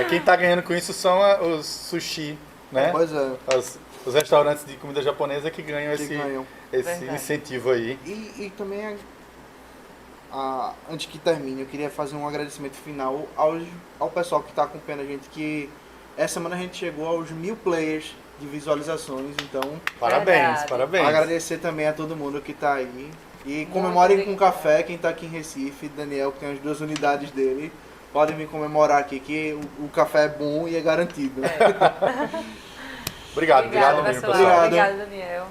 Quem está ganhando com isso são os sushi, né? Pois é. Os restaurantes de comida japonesa que ganham Que ganham. esse Verdade. incentivo aí. E também, antes que termine, eu queria fazer um agradecimento final ao pessoal que está acompanhando a gente, que essa semana a gente chegou aos 1000 players de visualizações, então Parabéns, Verdade. parabéns. agradecer também a todo mundo que está aí. E comemorem com obrigada. café, quem está aqui em Recife, Daniel, que tem as 2 unidades dele, podem me comemorar aqui, que o café é bom e é garantido. Obrigado Obrigada, mesmo, pessoal. pessoal. Obrigado. Obrigada, Daniel.